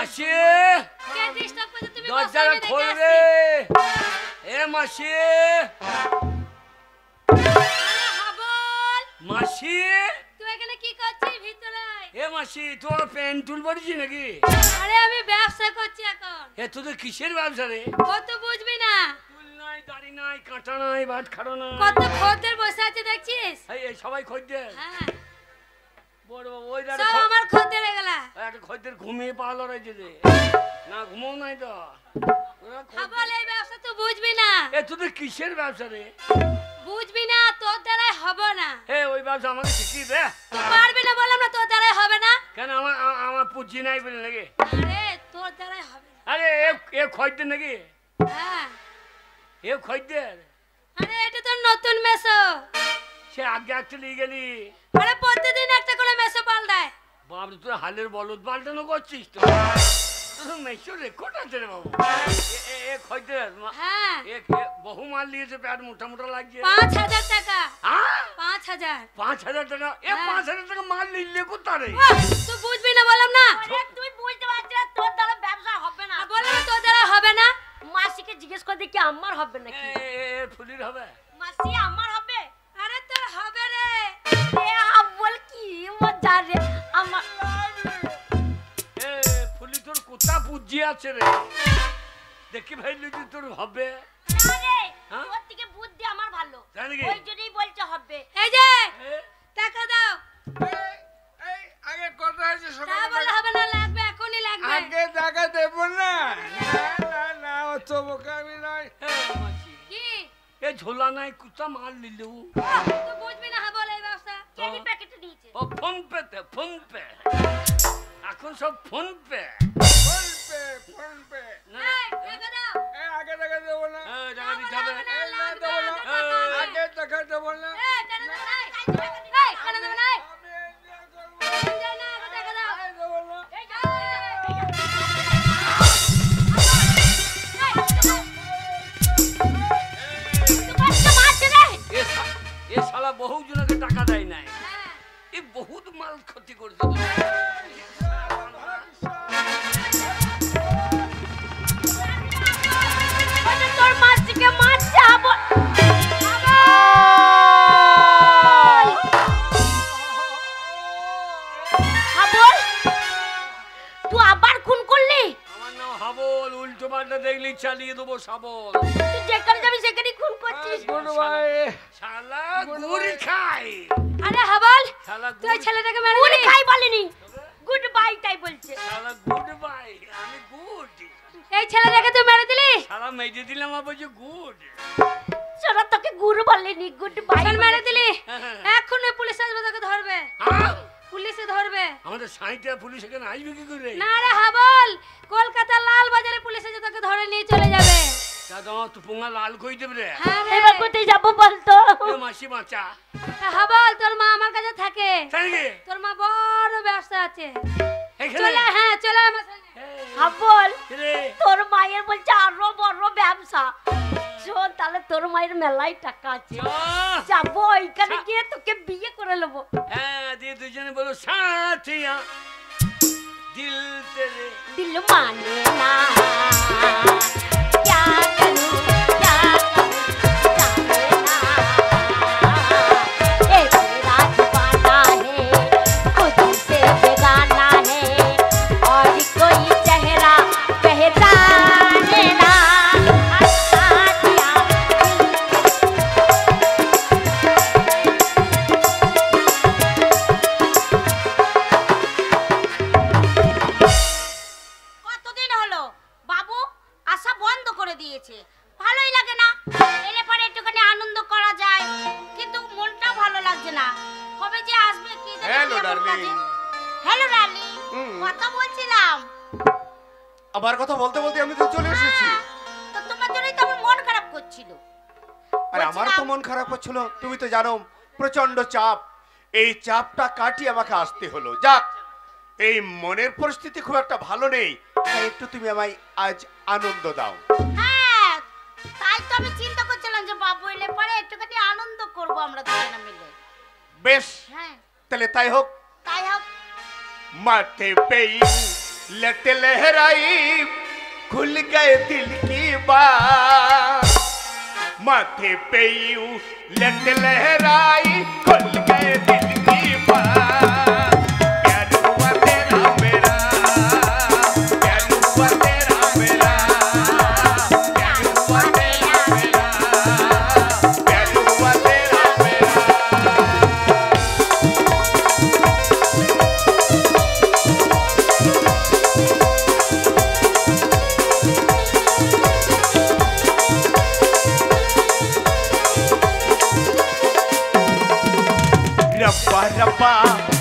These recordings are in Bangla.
মাসি কে ডিস্টার্ব করছে তুমি দরজাটা খোল রে এ মাসি হাবল মাসি তুই এখানে কি করছিস ভিতরে এ মাসি তোর পেন টুল পড়েছি নাকি আরে আমি ব্যবসা করছি এখন এ তোদের কিসের ব্যবসা রে ও তো বুঝবি না চুল নাই দাড়ি নাই কাঁটা নাই ভাত খাড়ো নাই কত খদ্দের বসে আছে দেখছিস এই সবাই খদ্দের হ্যাঁ বড় ওই সব আমার খদ্দের এগুলা একটা খদ্দের ঘুমিয়ে পা লড়াইছে রে না ঘুমও নাই তো হাবল এই ব্যবসা তো বুঝবি না এ তোদের কিসের ব্যবসা রে বুঝবি না তোর দ্বারাই হবে না এ ওই ব্যবসা আমাকে শিখিয়ে দে তুই পারবি না বললাম না তোর দ্বারাই হবে না কেন আমার আমার পুঁজি নাই বলে নাকি আরে তোর দ্বারাই হবে না আরে এ খদ্দের নাকি হ্যাঁ এ খদ্দের আরে এটা তো নতুন মেসো সে আগে একটা নিয়ে গেলি আরে প্রতিদিন একটা করে মেসো পাল্টায় বাবু তোর হালের বলদ পাল্টানো করছিস তো তোর মেসো রেকর্ড আছে রে বাবু এ খদ্দের হ্যাঁ বহু মাল নিয়েছে প্যাট মোটা মোটা লাগছে 5000 টাকা হ্যাঁ 5000 5,000 টাকা এ 5,000 টাকা মাল নিলে কোথায় তুই বুঝবি না বললাম না তুই বুঝতে পারছিস না তোর দ্বারা ব্যবসা হবে না বললাম তোর দ্বারা হবে না মাসিকে জিজ্ঞেস করে দেখি আমার হবে নাকি ফুলির হবে মাসি আমার হবে আরে তোর হবে রে এ বল কি মজা রে আমার এ ফুলি তোর কোথা পুঁজি আছে রে দেখি ভাই লুজি তোর হবে না রে হ্যাঁ? তোর থেকে বুদ্ধি আমার ভালো জানি কি? ওই জন্যই বলছে হবে এই যে এ, টাকা দাও এই আগে কথা আছে তা সকালে বলে হবে না লাগবে এখনই লাগবে আগে টাকা দেব না না অত বোকা আমি নয় এ, মাসি, কি এ ঝোলা নাই কোথা মাল নিলু তুই বুঝবি না বল এই ব্যবসা কেনি প্যাকেটে দিয়েছে ও ফোন পে এখন সব ফোন পে ফোন পে না এই টাকা দাও এই আগে টাকা দেব না এ, টাকা দিতে হবে এই না দেব না আগে টাকা দেব না এই টাকা দাও নাই এই টাকা দাও নাই আমি এনজয় করব যাই না আগে টাকা দাও আগে দেব না এই যাও এ শালা বহু জনকে টাকা দেয় নাই হ্যাঁ এ বহুত মাল ক্ষতি করছে তোর মাসিকে মারছে আবার হাবল তুই আবার খুন করলি আমার নাম হাবল উল্টো পাল্টা দেখলি চালিয়ে দেবো শাবল তুই যেখানে যাবি সেখানেই খুন করছিস গুড বাই শালা গুড় খাই আরে হাবল শালা তুই এই ছেলেটাকে মেরে গুড দিলি খাই বলিনি গুড বাই তাই বলছে শালা গুড বাই আমি গুড এই ছেলেটাকে তুই মেরে দিলি শালা মেজে দিলাম আর বলছে গুড সোনা তোকে গুড বলিনি গুড বাই শোন মেরে দিলি হ্যাঁ। এখন ওই পুলিশ আসবে তোকে ধরবে পুলিশে ধরবে আমাদের সাঁইটা পুলিশ এখানে আসবে কি করে না রে হাবল কলকাতা লাল বাজারে পুলিশ এসে তোকে ধরে নিয়ে চলে যাবে দাদা আমার তো পোঙা লাল কই দেবে রে হ্যাঁ রে এবার কোথায় যাবো বলতো এ মাসি বাঁচা হাবল তোর মা আমার কাছে থাকে তাই নাকি তোর মা বড় ব্যবসা আছে এখানে চলে হ্যাঁ চলে আমার সঙ্গে হাবল রে তোর মায়ের বলছে আরো বড় ব্যবসা শোন তাহলে তোর মায়ের মেলায় টাকা আছে যাবো ওইখানে গিয়ে তোকে বিয়ে করে নেবো হ্যাঁ দিয়ে দুজনে বলো সাথিয়া দিল তেরে দিল মানে না क्या करूं क्या करूं जाने ना ए तेरा दीवाना है खुद से बेगाना है और कोई चेहरा पहचाने ना কতদিন হলো বাবু আশা বন্ধ করে দিয়েছে ভালোই লাগে না এলে পরে একটুখানি আনন্দ করা যায় কিন্তু মনটা ভালো লাগছে না কবে যে আসবে কি জানি Hello, কেমন darling. কাজে। হ্যালো ডার্লিং কথা বলছিলাম আবার কথা বলতে বলতে আমি তো চলে এসেছি। তো তোমার জন্যই তো আমার মন খারাপ করছিল আরে আমার তো মন খারাপ হচ্ছিল, তুমি তো জানো প্রচন্ড চাপ, এই চাপটা কাটিয়ে আমাকে আসতে হলো। যাক, এই মনের পরিস্থিতি খুব একটা ভালো নেই, তাই একটু তুমি আমায় আজ আনন্দ দাও। হ্যাঁ তাই তো আমি চিন্তা করছিলাম যে বাবু এলে পরে একটুখানি আনন্দ করব আমরা দুজনে মিলে। বেশ, হ্যাঁ তাহলে তাই হোক। তাই হোক। মাঠে পেই लट लहराई खुल गए दिल की बात माथे पे यूं लट लहराई खुल गए दिल की बात प्यार हुआ तेरा मेरा प्यार हुआ तेरा मेरा प्यार हुआ तेरा मेरा प्यार हुआ तेरा मेरा रब्बा रब्बा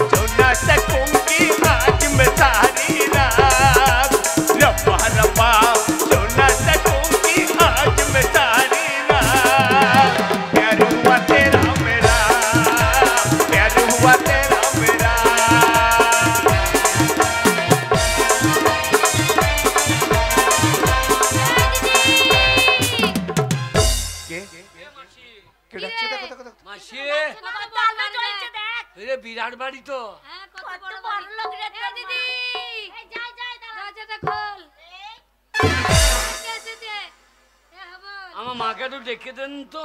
जो न सकूंगी आज मैं सारी रात रब्बा रब्बा जो न सकूंगी आज मैं सारी रात प्यार हुआ तेरा मेरा प्यार हुआ तेरा मेरा কে ডাকছে দেখো দেখো দেখো মাসি কত আলো জ্বলছে দেখ এরে বিরাট বাড়ি তো হ্যাঁ কত বড় লোক রে তোর দিদি এই যাই যাই দাঁড়া দরজাটা খোল কে এসেছে হবল আমার মাকে একটু ডেকে দেন তো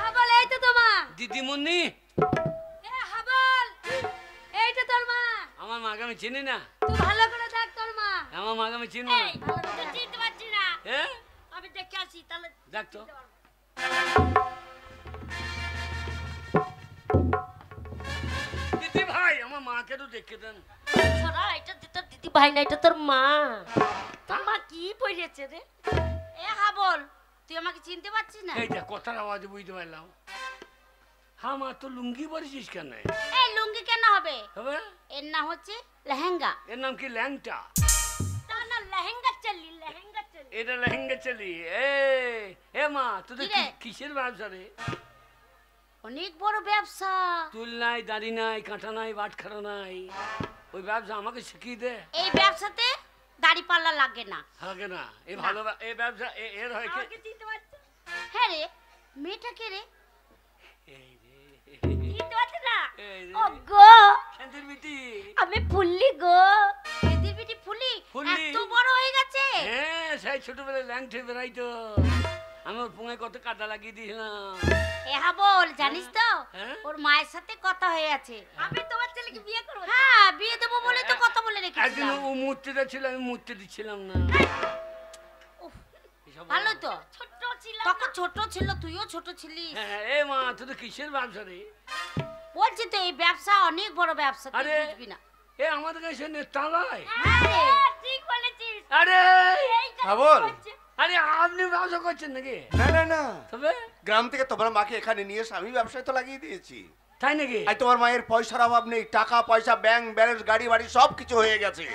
হবল এই তো তোমা দিদিমণি হবল এই তো তোর মা আমার মাকে আমি চিনি না তুই ভালো করে দেখ তোর মা আমার মাকে আমি চিনি না এই তুই চিনতে পারছিস না হ্যাঁ আমি দেখে আসি তাহলে দেখ তো দিদি ভাই আমার মাকে একটু ডেকে দেন সোনা এটা তোর দিদি ভাই না এটা তোর মা তোর মা কি পড়েছে রে এ হাবল তুই আমাকে চিনতে পারছিস না এই দেখ কথার আওয়াজ বুঝতে পারলাম হ্যাঁ মা তো লুঙ্গি পরেছিস কেন এই লুঙ্গি কেন হবে হবে এর নাম হচ্ছে লেহেঙ্গা এর নাম কি ল্যাংটা না না লেহেঙ্গা চলি লেহেঙ্গা চলি এটা লেহেঙ্গা চলি এ মা তোদের কি রে? কিসের ব্যবসা রে অনেক বড় ব্যবসা চুল নাই দাড়ি নাই কাঁটা নাই বাটখারা নাই ওই ব্যবসা আমাকে শিখিয়ে দে এই ব্যবসাতে দাড়ি পাল্লা লাগে না থাকে না এই ভালো এই ব্যবসা এর হয় কি চিনতে পারছিস হ্যাঁ রে মেয়েটাকে রে এই রে, চিনতে পারছিস না এই রে। ও গো শান্তির বিটি আমি ফুললি গো দিদির বিটি ফুলি ফুললি? এত বড় হয়ে গেছে হ্যাঁ সেই ছোটবেলায় ল্যাংটে বেড়াইতো আমি ওর পুঙে কত কাদা লাগিয়ে দিয়েছিলাম এহা বল জানিস তো হ্যাঁ? ওর মায়ের সাথে কথা হয়ে আছে আমি তোমার ছেলেকে বিয়ে করব হ্যাঁ বিয়ে দেবো বলে তো কথা বলে একদিন রেখেছিলাম ও মূর্তিটা ছিল আমি মূর্তি দিচ্ছিলাম না উফ, এসব ভালো তো ছোট ছিল তখন ছোট ছিল তুইও ছোট ছিলিস হ্যাঁ এ মা তোদের কিসের ব্যবসা রে বলছি তো এই ব্যবসা অনেক বড় ব্যবসা তুই আরে বুঝবি না এ আমাদের কাছে নেতালয় হ্যাঁ রে, ঠিক বলেছিস আরে হ্যাঁ বল আরে আপনি ব্যবসা করছেন নাকি না না না তবে গ্রাম থেকে তোমার মাকে এখানে নিয়ে এসে আমি ব্যবসায় তো লাগিয়ে দিয়েছি তাই নাকি আর তোমার মায়ের পয়সার অভাব নেই টাকা পয়সা ব্যাংক ব্যালেন্স গাড়ি বাড়ি সব কিছু হয়ে গেছে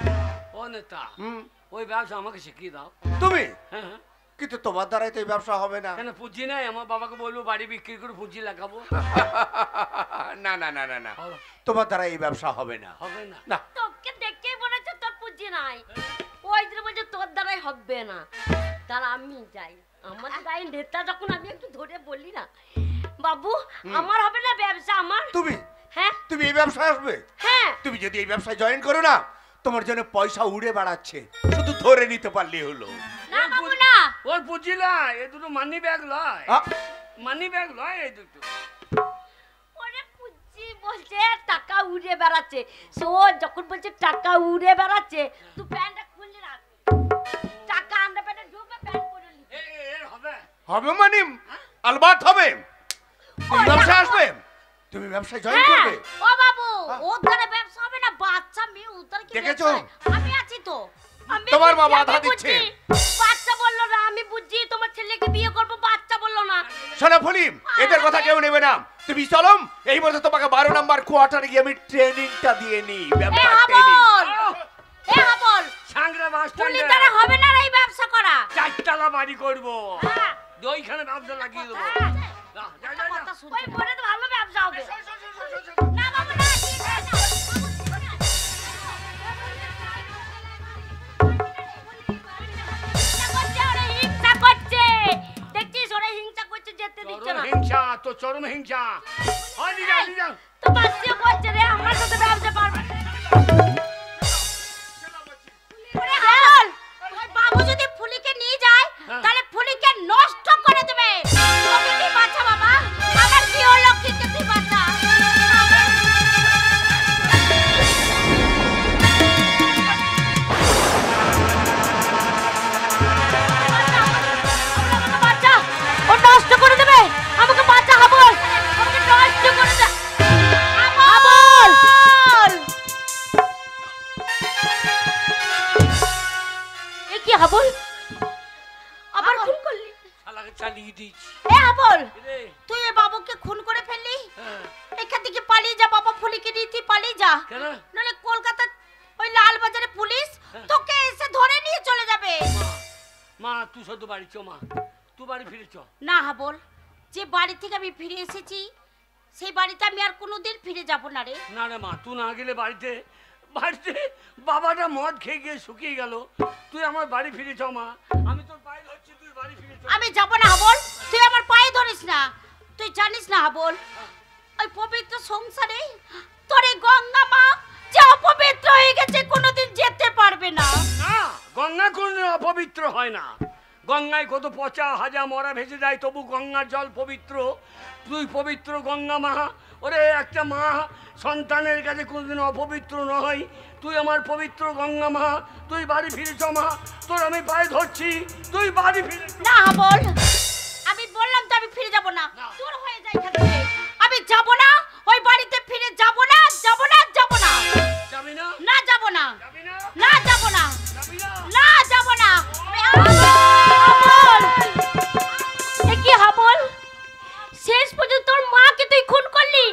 ও নেতা হুম ওই ব্যবসা আমাকে শিখিয়ে দাও তুমি হ্যাঁ হ্যাঁ কিন্তু তোমার দ্বারাই তো এই ব্যবসা হবে না কেন পুঁজি নাই আমার বাবাকে বলবো বাড়ি বিক্রি করে পুঁজি লাগাবো না না না না না হবে- তোমার দ্বারা এই ব্যবসা হবে না হবে না না তোকে দেখেই মনে হচ্ছে তোর পুঁজি নাই ওই দিন বলছে তোর দ্বারাই হবে না তাহলে আমি যাই আমার গায়ে নেতা যখন আমি একটু ধরে বলি না বাবু আমার হবে না ব্যবসা আমার তুমি হ্যাঁ তুমি এই ব্যবসায় আসবে হ্যাঁ তুমি যদি এই ব্যবসায় জয়েন করো না তোমার জন্য পয়সা উড়ে বেড়াচ্ছে শুধু ধরে নিতে পারলেই হলো না বাবু না ওর পুঁজি লয় এ দুটো মানি ব্যাগ লয় আ, মানি ব্যাগ লয় এই দুটো ওরে পুঁজি বলছে টাকা উড়ে বেড়াচ্ছে সো যখন বলছে টাকা উড়ে বেড়াচ্ছে তুই প্যান্টটা খুলে রাখ টাকা আন্ডার প্যান্টে ঢুকে প্যান্ট পরে নি এর হবে হবে মানে আলবাত হবে তুমি ব্যবসায় আসবে তুমি ব্যবসায় জয়েন করবে ও বাবু ওর দ্বারা ব্যবসা হবে না বাচ্চা মেয়ে উদ্ধার কি দেখেছো? ব্যবসা? আমি আছি তো আমি তোমার মা বুঝছি, বাধা আমি দিচ্ছে। বুঝছি। বাচ্চা বললো না আমি বুঝছি তোমার ছেলেকে বিয়ে করবো বাচ্চা বললো না শোনো ফলিম এদের কথা কেউ নেবে না তুমি চলো এই বছর তোমাকে 12 নাম্বার কোয়ার্টারে গিয়ে আমি ট্রেনিংটা দিয়ে নিই এ ব্যবসা ট্রেনিং হাবল এ হাবল সাংরা বাস পুলিশ দ্বারা হবে না এই ব্যবসা করা চারতলা বাড়ি করবো হ্যাঁ, ওইখানে ব্যবসা লাগিয়ে দেবো হ্যাঁ। যা, যা, একটা যা, যা। কথা শুনছি। ওই বলে তো ভালো ব্যবসা হবে না বাবু না ঠিক আছে না। হিংসা করছে দেখছিস ওরা হিংসা করছে যেতে দিচ্ছে চরম না হিংসা তো চরম হিংসা হয় নিয়ে যাও, নিয়ে যাও। তো বাচ্চা করছে রে আমার সাথে ব্যবসা পারবে হাবল আবার খুন করলি? শালাকে চালিয়ে দিয়েছি এ হাবল, রে। তুই এ বাবুকে খুন করে ফেললি? হ্যাঁ। এখান থেকে পালিয়ে যা বাবা, ফুলিকে নিয়ে তুই পালিয়ে যা, কেন? নাহলে কলকাতা ওই লালবাজারে পুলিশ তোকে এসে ধরে নিয়ে চলে যাবে। মা তুই শুধু বাড়ি চ, মা তুই বাড়ি ফিরে চ। না হাবল, যে বাড়ি থেকে আমি ফিরে এসেছি সেই বাড়িতে আমি আর কোনোদিন ফিরে যাব না রে। না রে মা, তুই না গেলে বাড়িতে বাড়িতে বাবাটা মদ খেয়ে গিয়ে শুকিয়ে গেল। তুই আমার বাড়ি ফিরে চ মা, আমি তোর পায়ে ধরছি, তুই বাড়ি ফিরে চ। আমি যাব না হাবল, তুই আমার পায়ে ধরিস না। তুই জানিস না হাবল, ওই পবিত্র সংসারে তোর এই গঙ্গা মা যে অপবিত্র হয়ে গেছে কোনোদিন যেতে পারবে না। না, গঙ্গা কোনদিন অপবিত্র হয় না। গঙ্গায় কত পচা হাজা মরা ভেসে যায়, তবু গঙ্গার জল পবিত্র। তুই পবিত্র গঙ্গা মা। ওরে একটা মা সন্তানের কাছে কোনদিন অপবিত্র নয়। তুই আমার পবিত্র গঙ্গা মা, তুই বাড়ি ফিরে চ মা, তোর আমি পায়ে ধরছি, তুই বাড়ি ফিরে চ। না হাবল, আমি বললাম তো আমি ফিরে যাব না। দূর হয়ে যাই এখান থেকে। আমি যাব না, ওই বাড়িতে ফিরে যাব না, যাব না, যাব না। যাবি না? না যাব না, যাবি না? না যাব না, যাবি না? না যাব না। হাবল এ কি হাবল? শেষ পর্যন্ত তোর মাকে তুই খুন করলি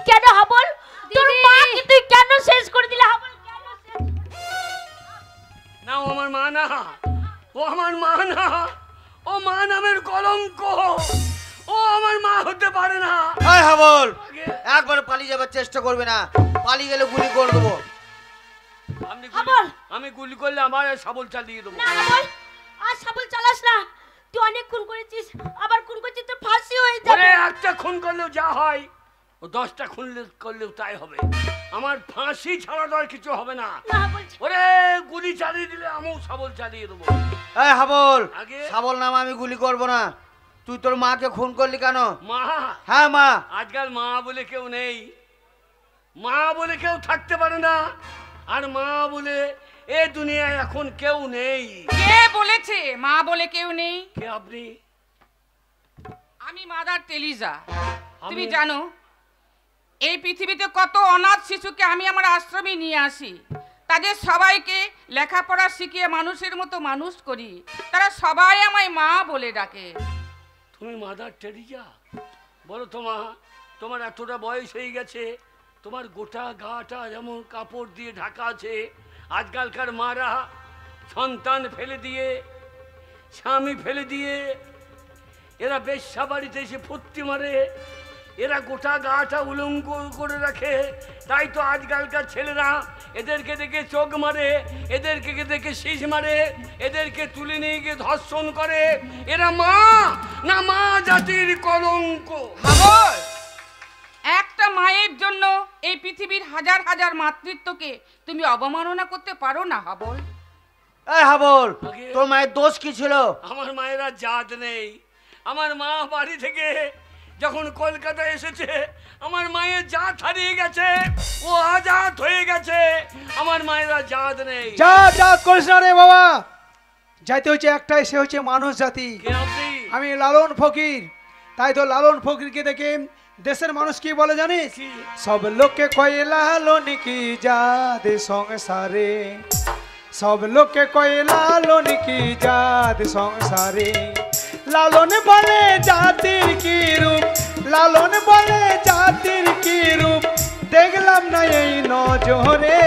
কেন হাবল? তোর মাকে তুই কেন শেষ করে দিলি হাবল? কেন শেষ? না, ও আমার মা না, ও আমার মা না, ও মা নামের কলঙ্ক, ও আমার মা হতে পারে না। এই হাবল, একবার পালিয়ে যাবার চেষ্টা করবে না, পালিয়ে গেলে গুলি করে দেবো। আমি গুলি করলে আমার শাবল চালিয়ে দেবো। না হাবল, আর শাবল চালাস না। তুই অনেক খুন করেছিস, আবার খুন করছিস, তোর ফাঁসি হয়ে যাবে। ওরে একটা খুন করলেও যা হয়, ও 10টা খুন করলেও তাই হবে। আমার ফাঁসি ছাড়া তো আর কিছু হবে না। না হাবল, ওরে গুলি চালিয়ে দিলে আমিও শাবল চালিয়ে দেবো। এই হাবল, আগে? শাবল নাম আমি গুলি করব না। তুই তোর মাকে খুন করলি কেন? মা, হ্যাঁ মা। আজকাল মা বলে কেউ নেই, মা বলে কেউ থাকতে পারে না, আর মা বলে এ দুনিয়ায় এখন কেউ নেই। কে বলেছে মা বলে কেউ নেই? কে আপনি? আমি মাদার টেলিজা। তুমি আমি- জানো এই পৃথিবীতে কত অনাথ শিশুকে আমি আমার আশ্রমে নিয়ে আসি, তাদের সবাইকে লেখাপড়া শিখিয়ে মানুষের মতো মানুষ করি। তারা সবাই আমায় মা বলে ডাকে। তুমি মাদার টেরিজা? বলো তো মা, তোমার এতটা বয়স হয়ে গেছে, তোমার গোটা গাটা যেমন কাপড় দিয়ে ঢাকা আছে। আজকালকার মারা সন্তান ফেলে দিয়ে, স্বামী ফেলে দিয়ে, এরা বেশ্যা বাড়িতে এসে ফুর্তি মারে, এরা গোটা গাটা উলঙ্গ করে রাখে। তাই তো আজকালকার ছেলেরা এদেরকে দেখে চোখ মারে, এদেরকে দেখে শীষ মারে, এদেরকে তুলে নিয়ে গিয়ে ধর্ষণ করে। এরা মা না, মা জাতির কলঙ্ক। হাবল, একটা মায়ের জন্য এই পৃথিবীর হাজার হাজার মাতৃত্বকে তুমি অবমাননা করতে পারো না হাবল? এই হাবল, আগে? তোর মায়ের দোষ কি ছিল? আমার মায়েরা জাত নেই। আমার মা বাড়ি থেকে যখন কলকাতায় এসেছে, আমার মায়ের জাত হারিয়ে গেছে, ও আজাদ হয়ে গেছে। আমার মায়েরা জাত নেই। জাত করিস না রে বাবা, যাইতে হচ্ছে একটাই, সে হচ্ছে মানুষ জাতি। কে আপনি? আমি লালন ফকির। তাই তো লালন ফকিরকে দেখে দেশের মানুষ কি বলে জানিস? কি? সব লোককে কয়ে লালন কি জাত সংসারে, সব লোককে কয়ে লালন কি জাত সংসারে। লালন বলে জাতির কি রূপ, লালন বলে জাতির কি রূপ, দেখলাম না এই নজরে।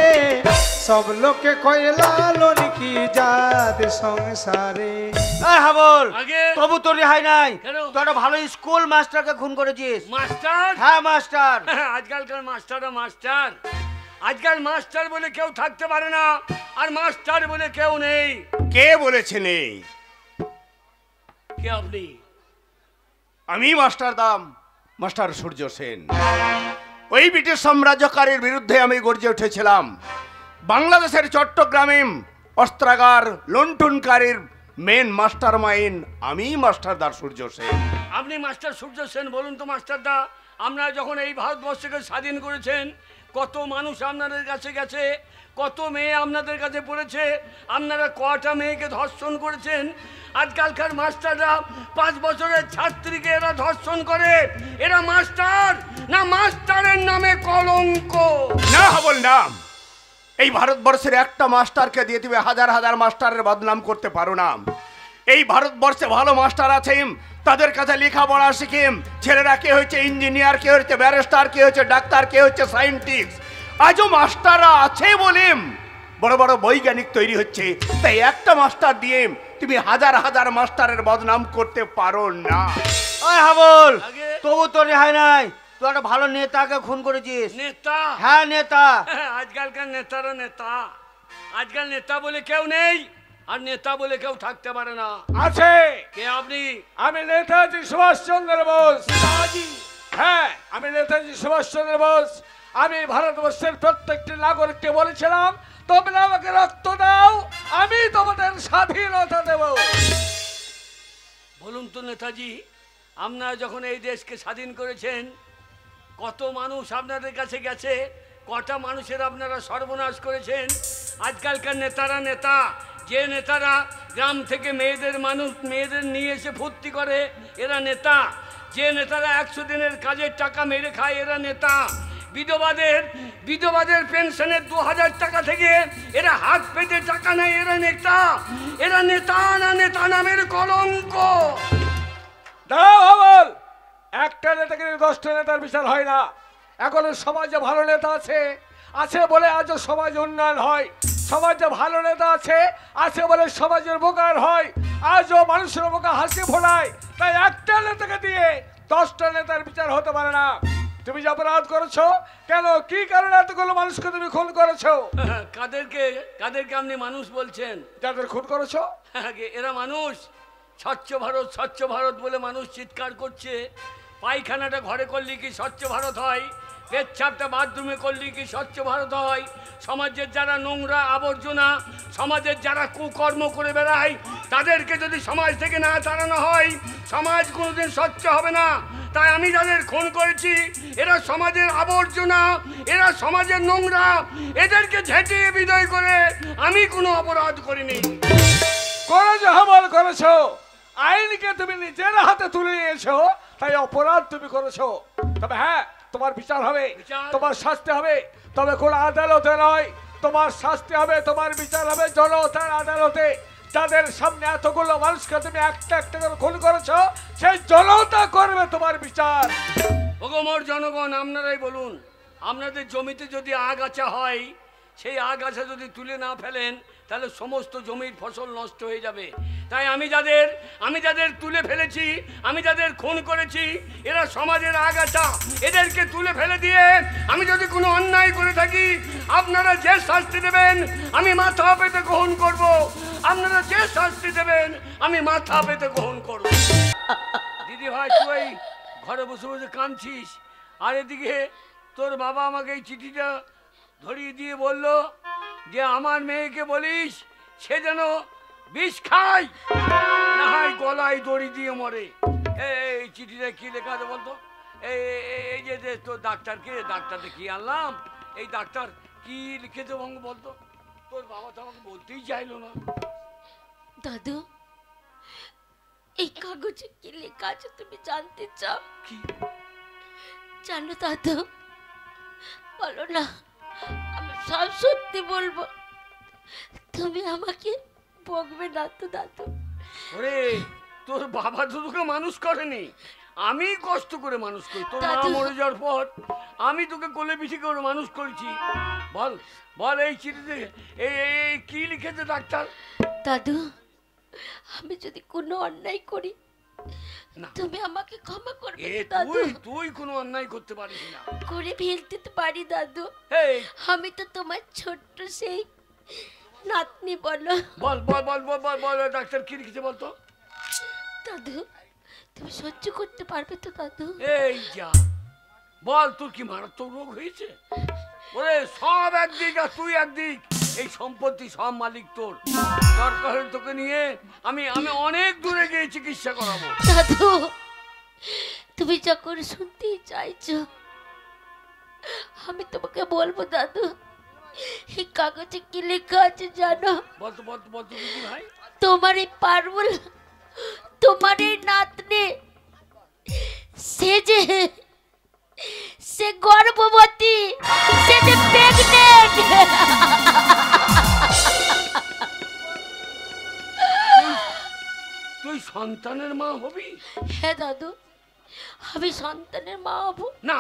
সব লোককে কয়ে লালন কি জাত সংসারে। এই হাবল, আগে? তবু তোর রেহাই নাই। কেন? তুই একটা ভালো স্কুল মাস্টারকে খুন করেছিস। মাস্টার? হ্যাঁ মাস্টার। আজকালকার মাস্টাররা মাস্টার। আজকাল মাস্টার বলে কেউ থাকতে পারে না, আর মাস্টার বলে কেউ নেই। কে বলেছে নেই? কে আপনি? আমি মাস্টার দাম, মাস্টার সূর্য সেন। ওই ব্রিটিশ সাম্রাজ্যকারীর বিরুদ্ধে আমি গর্জে উঠেছিলাম। বাংলাদেশের চট্টগ্রামে অস্ত্রাগার লুণ্ঠনকারীর মেন মাস্টার মাইন্ড আমি মাস্টারদার সূর্য সেন। আপনি মাস্টার সূর্য সেন? বলুন তো মাস্টারদা, আপনারা যখন এই ভারতবর্ষকে স্বাধীন করেছেন, কত মানুষ আপনাদের কাছে গেছে, কত মেয়ে আপনাদের কাছে পড়েছে, আপনারা কটা মেয়েকে ধর্ষণ করেছেন। আজকালকার মাস্টাররা 5 বছরের ছাত্রীকে এরা ধর্ষণ করে। এরা মাস্টার না, মাস্টারের নামে কলঙ্ক। না হাবল না, এই ভারতবর্ষের একটা মাস্টারকে দিয়ে তুমি হাজার হাজার মাস্টারের বদনাম করতে পারো না। এই ভারতবর্ষে ভালো মাস্টার আছে, তাদের কাছে লেখাপড়া শিখে ছেলেরা কে হচ্ছে ইঞ্জিনিয়ার, কে হচ্ছে ব্যারিস্টার, কে হচ্ছে ডাক্তার, কে হচ্ছে সায়েন্টিস্ট। আজও মাস্টাররা আছে বলে বড় বড় বৈজ্ঞানিক তৈরি হচ্ছে। তাই একটা মাস্টার দিয়ে তুমি হাজার হাজার মাস্টারের বদনাম করতে পারো না। ওই হাবল, আগে তবু তোর রেহাই নাই। তুই একটা ভালো নেতাকে খুন করেছিস। নেতা? হ্যাঁ নেতা। আজকালকার নেতারা নেতা, আজকাল নেতা বলে কেউ নেই, আর নেতা বলে কেউ থাকতে পারে না। আছে। কে আপনি? আমি নেতাজি সুভাষচন্দ্র বোস। নেতাজি? হ্যাঁ, আমি নেতাজি সুভাষচন্দ্র বোস। আমি ভারতবর্ষের প্রত্যেকটি নাগরিককে বলেছিলাম, তোমরা আমাকে রক্ত দাও, আমি তোমাদের স্বাধীনতা দেব। বলুন তো নেতাজি, আপনারা যখন এই দেশকে স্বাধীন করেছেন, কত মানুষ আপনাদের কাছে গেছে, কটা মানুষের আপনারা সর্বনাশ করেছেন। আজকালকার নেতারা নেতা, যে নেতারা গ্রাম থেকে মেয়েদের নিয়ে এসে ফুর্তি করে, এরা নেতা। যে নেতারা 100 দিনের কাজের টাকা মেরে খায়, এরা নেতা। বিধবাদের পেনশনের 2000 টাকা থেকে এরা হাত পেতে টাকা নেয়, এরা নেতা। এরা নেতা না, নেতা নামের কলঙ্ক। দাঁড়াও হাবল, একটা নেতাকে 10টা নেতার বিচার হয় না। এখনো সমাজে ভালো নেতা আছে বলে আজও সমাজ উন্নয়ন হয়। সমাজে ভালো নেতা আছে বলে সমাজের উপকার হয়। আজও মানুষের মুখে হাসি ফোটায়। তাই একটা নেতাকে দিয়ে 10টা নেতার বিচার হতে পারে না। তুমি যে অপরাধ করেছো, কেন, কি কারণে এতগুলো মানুষকে তুমি খুন করেছো? কাদেরকে আপনি মানুষ বলছেন? যাদের খুন করেছো এরা মানুষ। স্বচ্ছ ভারত, স্বচ্ছ ভারত বলে মানুষ চিৎকার করছে। পায়খানাটা ঘরে করলে কি স্বচ্ছ ভারত হয়? পেচ্ছাপটা বাথরুমে করলে কি স্বচ্ছ ভারত হয়? সমাজের যারা নোংরা আবর্জনা, সমাজের যারা কুকর্ম করে বেড়ায়, তাদেরকে যদি সমাজ থেকে না তাড়ানো হয়, সমাজ কোনোদিন স্বচ্ছ হবে না। তাই আমি যাদের খুন করেছি, এরা সমাজের আবর্জনা, এরা সমাজের নোংরা, এদেরকে ঝেঁটিয়ে বিদায় করে আমি কোনো অপরাধ করিনি। করেছো হাবল, করেছো। আইনকে তুমি নিজের হাতে তুলে নিয়েছো, তাই অপরাধ তুমি করেছো। তবে হ্যাঁ, তোমার বিচার হবে, তোমার শাস্তি হবে। তবে কোন আদালতে নয়, তোমার শাস্তি হবে, তোমার বিচার হবে জনতার আদালতে। যাদের সামনে এতগুলো মানুষকে তুমি একটা একটা করে খুন করেছো, সেই জনতা করবে তোমার বিচার। ওগো জনগণ, আপনারাই বলুন, আপনাদের জমিতে যদি আগাছা হয়, সেই আগাছা যদি তুলে না ফেলেন, তাহলে সমস্ত জমির ফসল নষ্ট হয়ে যাবে। তাই আমি যাদের তুলে ফেলেছি, আমি যাদের খুন করেছি, এরা সমাজের আগাছা। এদেরকে তুলে ফেলে দিয়ে আমি যদি কোনো অন্যায় করে থাকি, আপনারা যে শাস্তি দেবেন আমি মাথা পেতে গ্রহণ করব। আপনারা যে শাস্তি দেবেন আমি মাথা পেতে গ্রহণ করব। দিদি ভাই, তুই ঘরে বসে বসে কাঁদছিস, আর এদিকে তোর বাবা আমাকে এই চিঠিটা ধরিয়ে দিয়ে বলল যে আমার মেয়েকে বলিস সে যেন বিষ খায়, না হয় গলায় দড়ি দিয়ে মরে। এই চিঠিটা কি লেখা আছে বলতো? এই যে তোর ডাক্তারকে, ডাক্তারকে কি আনলাম, এই ডাক্তার কি লিখেছে বলতো? তোর বাবা তো আমাকে বলতেই চাইলো না। দাদু, এই কাগজে কি লেখা আছে তুমি জানতে চাও? কি জানো দাদু? বলো না, আমি সব সত্যি বলবো। তুমি আমাকে বকবে না তো দাদু? ওরে, তোর বাবা তো তোকে মানুষ করেনি, আমি কষ্ট করে মানুষ করি। তোর মা মরে যাওয়ার পর আমি তোকে কোলে পিঠে করে মানুষ করেছি। বল বল, এই চিঠিতে এই কি লিখেছে ডাক্তার? দাদু, আমি যদি কোনো অন্যায় করি, না, তুমি আমাকে ক্ষমা করবে এ দাদু? তুই কোনো অন্যায় করতে পারিস না। করে ফেলতে তো পারি দাদু। এই আমি তো তোমার ছোট্ট সেই নাতনি। বলো। বল বল বল বল বল বল, ডাক্তার কি লিখেছে বলতো? দাদু, তুমি সহ্য করতে পারবে তো দাদু? এই যা, বল তোর কি মারাত্মক রোগ হয়েছে? ওরে, সব একদিক আর তুই একদিক। এই সম্পত্তি সব মালিক তোর। দরকার হলে তোকে নিয়ে আমি অনেক দূরে গিয়ে চিকিৎসা করাবো। দাদু, তুমি যখন শুনতেই চাইছো, আমি তোমাকে বলবো দাদু। এই কাগজে কি লেখা আছে জানো? বলতো বলতো বলতো দিদি ভাই। তোমার এই পারুল, তোমার এই নাতনি, সে গর্ভবতী, সে যে প্রেগনেন্ট। সন্তানের মা হবি? হ্যাঁ দাদু, আমি সন্তানের মা হব। না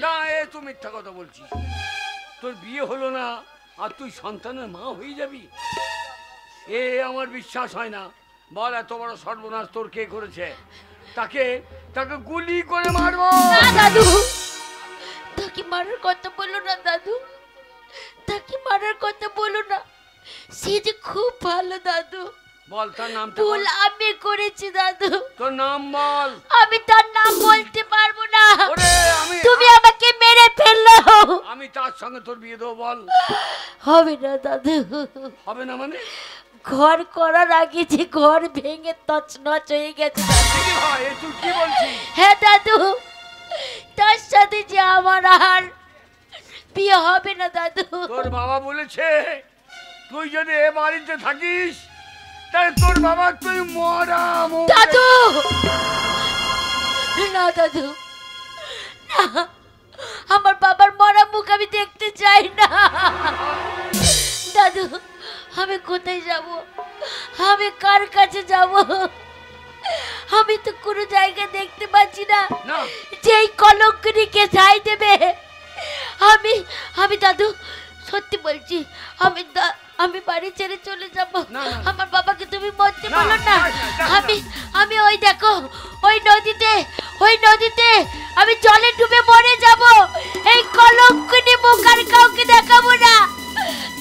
না, এ তুই মিথ্যা কথা বলছিস। তোর বিয়ে হলো না আর তুই সন্তানের মা হয়ে যাবি? এ আমার বিশ্বাস হয় না। বল, এত বড় সর্বনাশ তোর কে করেছে? তাকে তাকে গুলি করে মারবো। না দাদু, তাকে মারার কথা বলো না দাদু, তাকে মারার কথা বলো না। সে যে খুব ভালো দাদু। বল তার নামটা ভুল বল। আমি করেছি দাদু। তোর নাম বল। আমি তার নাম বলতে পারবো না। ওরে তুমি আমাকে মেরে ফেললো। আমি তার সঙ্গে তোর বিয়ে দেবো। বল। হবে না দাদু। হবে না মানে? ঘর করার আগে যে ঘর ভেঙে তছনছ হয়ে গেছে দাদু। দিদি ভাই, এ তুই কি বলছিস? হ্যাঁ দাদু, তার সাথে যে আমার আর বিয়ে হবে না দাদু। তোর বাবা বলেছে তুই যদি এ বাড়িতে থাকিস তাহলে তোর বাবা তুই মরা দাদু। না দাদু, না, আমার বাবার মরা মুখ আমি দেখতে চাই না। দাদু, আমি কোথায় যাব? আমি কার কাছে যাব? আমি তো কোনো জায়গা দেখতে পাচ্ছি না না। যেই কলঙ্কনীকে ছাই দেবে। আমি দাদু সত্যি বলছি, আমি বাড়ি ছেড়ে চলে যাব। না, না। আমার বাবাকে তুমি মরতে না, বলো না। না, না, না। আমি ওই দেখো, ওই নদীতে আমি জলে ডুবে মরে যাব। এই কলঙ্কনী মুখ আর কাউকে দেখাবো না।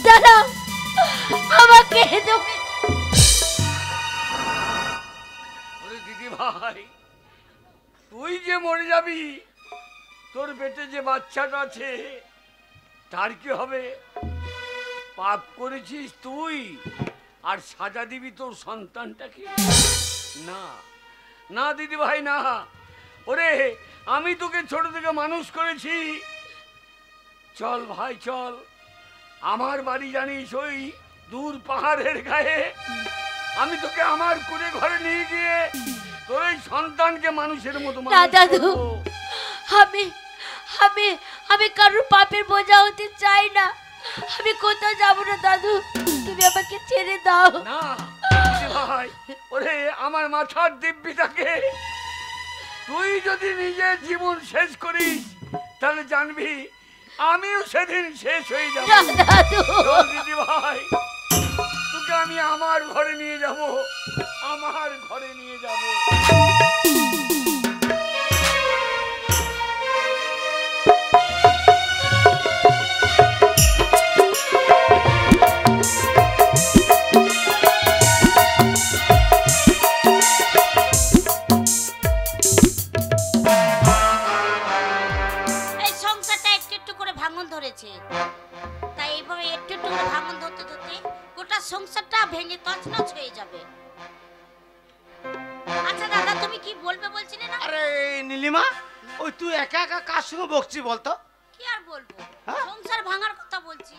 দাঁড়াও, আমাকে তুমি। ওরে দিদি ভাই, তুই যে মরে যাবি, তোর পেটে যে বাচ্চাটা আছে তার কি হবে? পাপ করেছিস তুই আর সাজা দিবি তোর সন্তানটাকে? না না দিদি ভাই, না। ওরে, আমি তোকে ছোট থেকে মানুষ করেছি। চল ভাই চল, আমার বাড়ি জানিস ওই দূর পাহাড়ের গায়ে। আমি তোকে আমার কুড়ে ঘরে নিয়ে গিয়ে তোর এই সন্তানকে মানুষের মতো না মানুষ দাদু, করবো। আমি কারোর পাপের বোঝা হতে চাই না। আমি কোথাও যাব না দাদু, তুমি আমাকে ছেড়ে দাও। না দিদি ভাই, ওরে আমার মাথার দিব্যিটাকে তুই যদি নিজের জীবন শেষ করিস তাহলে জানবি আমিও সেদিন শেষ হয়ে যাব। না দাদু, চল দিদি ভাই, তোকে আমি আমার ঘরে নিয়ে যাব, আমার ঘরে নিয়ে যাব। এই সংসারটা একটু একটু করে ভাঙন ধরেছে, তাই এইভাবে একটু একটু করে ভাঙন ধরতে ধরতে গোটা সংসারটা ভেঙে তছনছ হয়ে যাবে। আচ্ছা দাদা, তুমি কি বলবে বলছিলে না? আরে নীলিমা, ওই তুই একা একা কার সঙ্গে বকছি বলতো? কি আর বলবো, হ্যাঁ? সংসার ভাঙার কথা বলছি।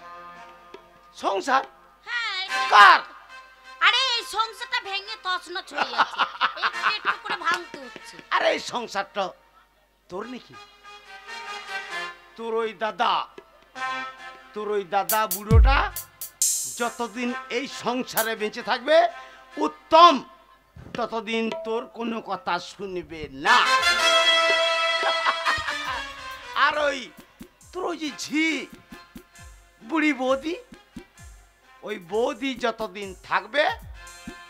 সংসার হ্যাঁ, এটাই কার? কথা। আরে এই সংসারটা ভেঙে তছনছ হয়ে যাচ্ছে, একটু একটু করে ভাঙতে হচ্ছে। আরে এই সংসারটা তোর নাকি? তোর ওই দাদা বুড়োটা যতদিন এই সংসারে বেঁচে থাকবে উত্তম, ততদিন তোর কোনো কথা শুনবে না। আর তোর ওই যে ঝি বুড়ি বৌদি, ওই বৌদি যতদিন থাকবে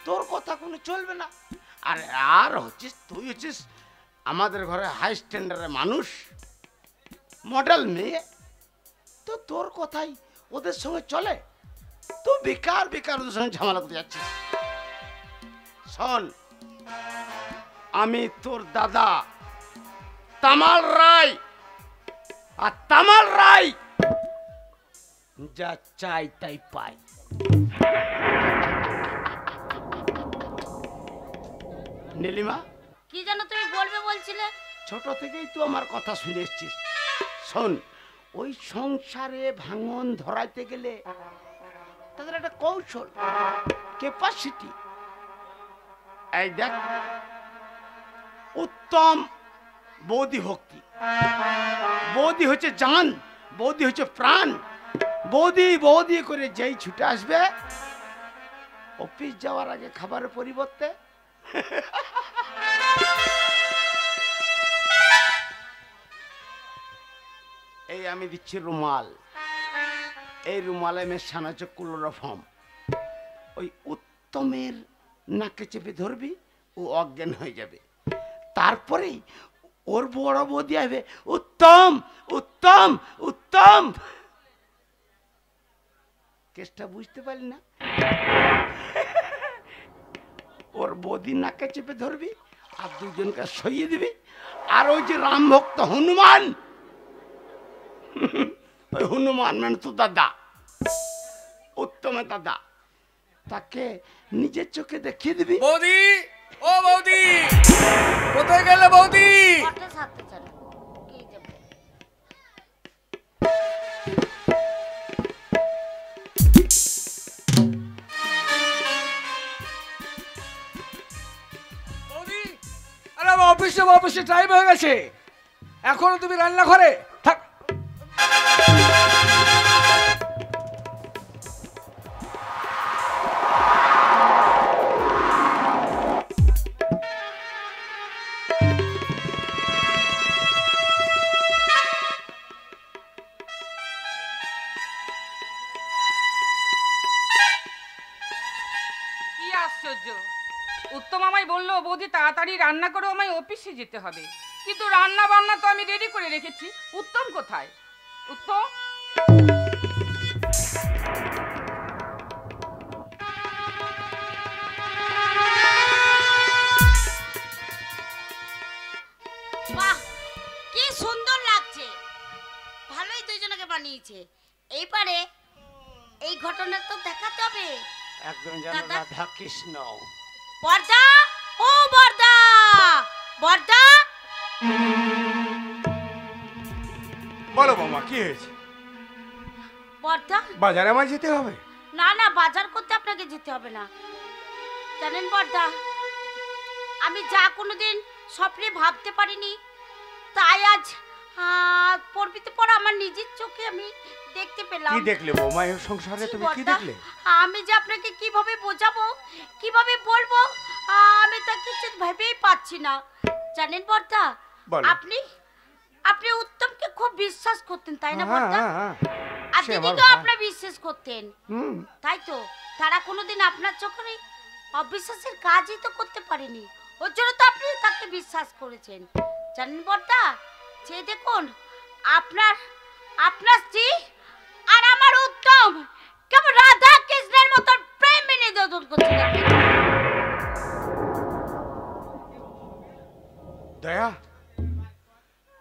তোর কথা কোনো চলবে না। আর হচ্ছিস তুই হচ্ছিস আমাদের ঘরে হাই স্ট্যান্ডার্ডের মানুষ, মডেল মেয়ে, তো তোর কথাই ওদের সঙ্গে চলে? তো বেকার ওদের সঙ্গে ঝামেলা করতে যাচ্ছিস। শোন, আমি তোর দাদা তামাল রায়, আর তামাল রায় যা চাই তাই পাই। নীলিমা, কি যেন তুমি বলবে বলছিলে? ছোট থেকেই তো আমার কথা শুনে এসছিস। শোন, ওই সংসারে ভাঙন ধরাইতে গেলে তাদের একটা কৌশল, ক্যাপাসিটি। এই দেখ, উত্তম বৌদি ভক্তি, বৌদি হচ্ছে জান, বৌদি হচ্ছে প্রাণ। বৌদি করে যেই ছুটে আসবে অফিস যাওয়ার আগে খাবারের পরিবর্তে এই আমি দিচ্ছি রুমাল, এই রুমালে মেশানো হচ্ছে ক্লোরোফর্ম। ওই উত্তমের নাকে চেপে ধরবি, ও অজ্ঞান হয়ে যাবে। তারপরেই ওর বড় বৌদি আসবে, উত্তম উত্তম উত্তম। কেসটা বুঝতে পারলি না? ওর বৌদি নাকে চেপে ধরবি আর দুজনকে সইয়ে দিবি। আর ওই যে রাম ভক্ত হনুমান, ওই হনুমান মানে তো দাদা, উত্তমের দাদা, তাকে নিজের চোখে দেখিয়ে দিবি। বৌদি, ও বৌদি, কোথায় গেলে বৌদি? কটা সাথে চলো কি যাবে? বৌদি, আরে আমার অফিসে টাইম হয়ে গেছে, এখনো তুমি রান্না ঘরে থাক। কি আশ্চর্য! উত্তম আমায় বললো বৌদি তাড়াতাড়ি রান্না করো, আমায় অফিসে যেতে হবে। কিন্তু রান্না বান্না তো আমি রেডি করে রেখেছি। উত্তম কোথায়? উত্তম, বাহ, কি সুন্দর লাগছে, ভালোই দুইজনকে বানিয়েছে। এইবারে এই ঘটনা তো দেখাতে হবে। একদম যেন দাদা? রাধা কৃষ্ণ। বর্দা, ও বর্দা, বর্দা, বলো বৌমা, কি হয়েছে? বর্দা। বাজারে আমায় যেতে হবে? না না, বাজার করতে আপনাকে যেতে হবে না। জানেন বর্দা, আমি যা কোনোদিন স্বপ্নে ভাবতে পারিনি, তাই আজ পরবিতে পর আমার নিজের চোখে আমি দেখতে পেলাম। কি দেখলে বৌমা এই সংসারে? তুমি কি বর্দা, দেখলে? আমি যে আপনাকে কিভাবে বোঝাবো, কিভাবে বলবো, আমি তা কিছু ভেবেই পাচ্ছি না। জানেন বর্দা, বলো। আপনি আপনি উত্তমকে খুব বিশ্বাস করতেন, তাই না হ্যাঁ, বর্দা? হ্যাঁ, হ্যাঁ। আর সে আমার দিদিকেও ভাই। আপনার বিশ্বাস করতেন, হুম। তাই তো? তারা কোনোদিন আপনার চোখে অবিশ্বাসের কাজই তো করতে পারেনি, ওর জন্য তো আপনি তাকে বিশ্বাস করেছেন। জানেন বর্দা, যে দেখুন আপনার আপনার স্ত্রী আর আমার উত্তম কেমন রাধা কৃষ্ণের মতো প্রেমে নিবেদন করছে। দয়া,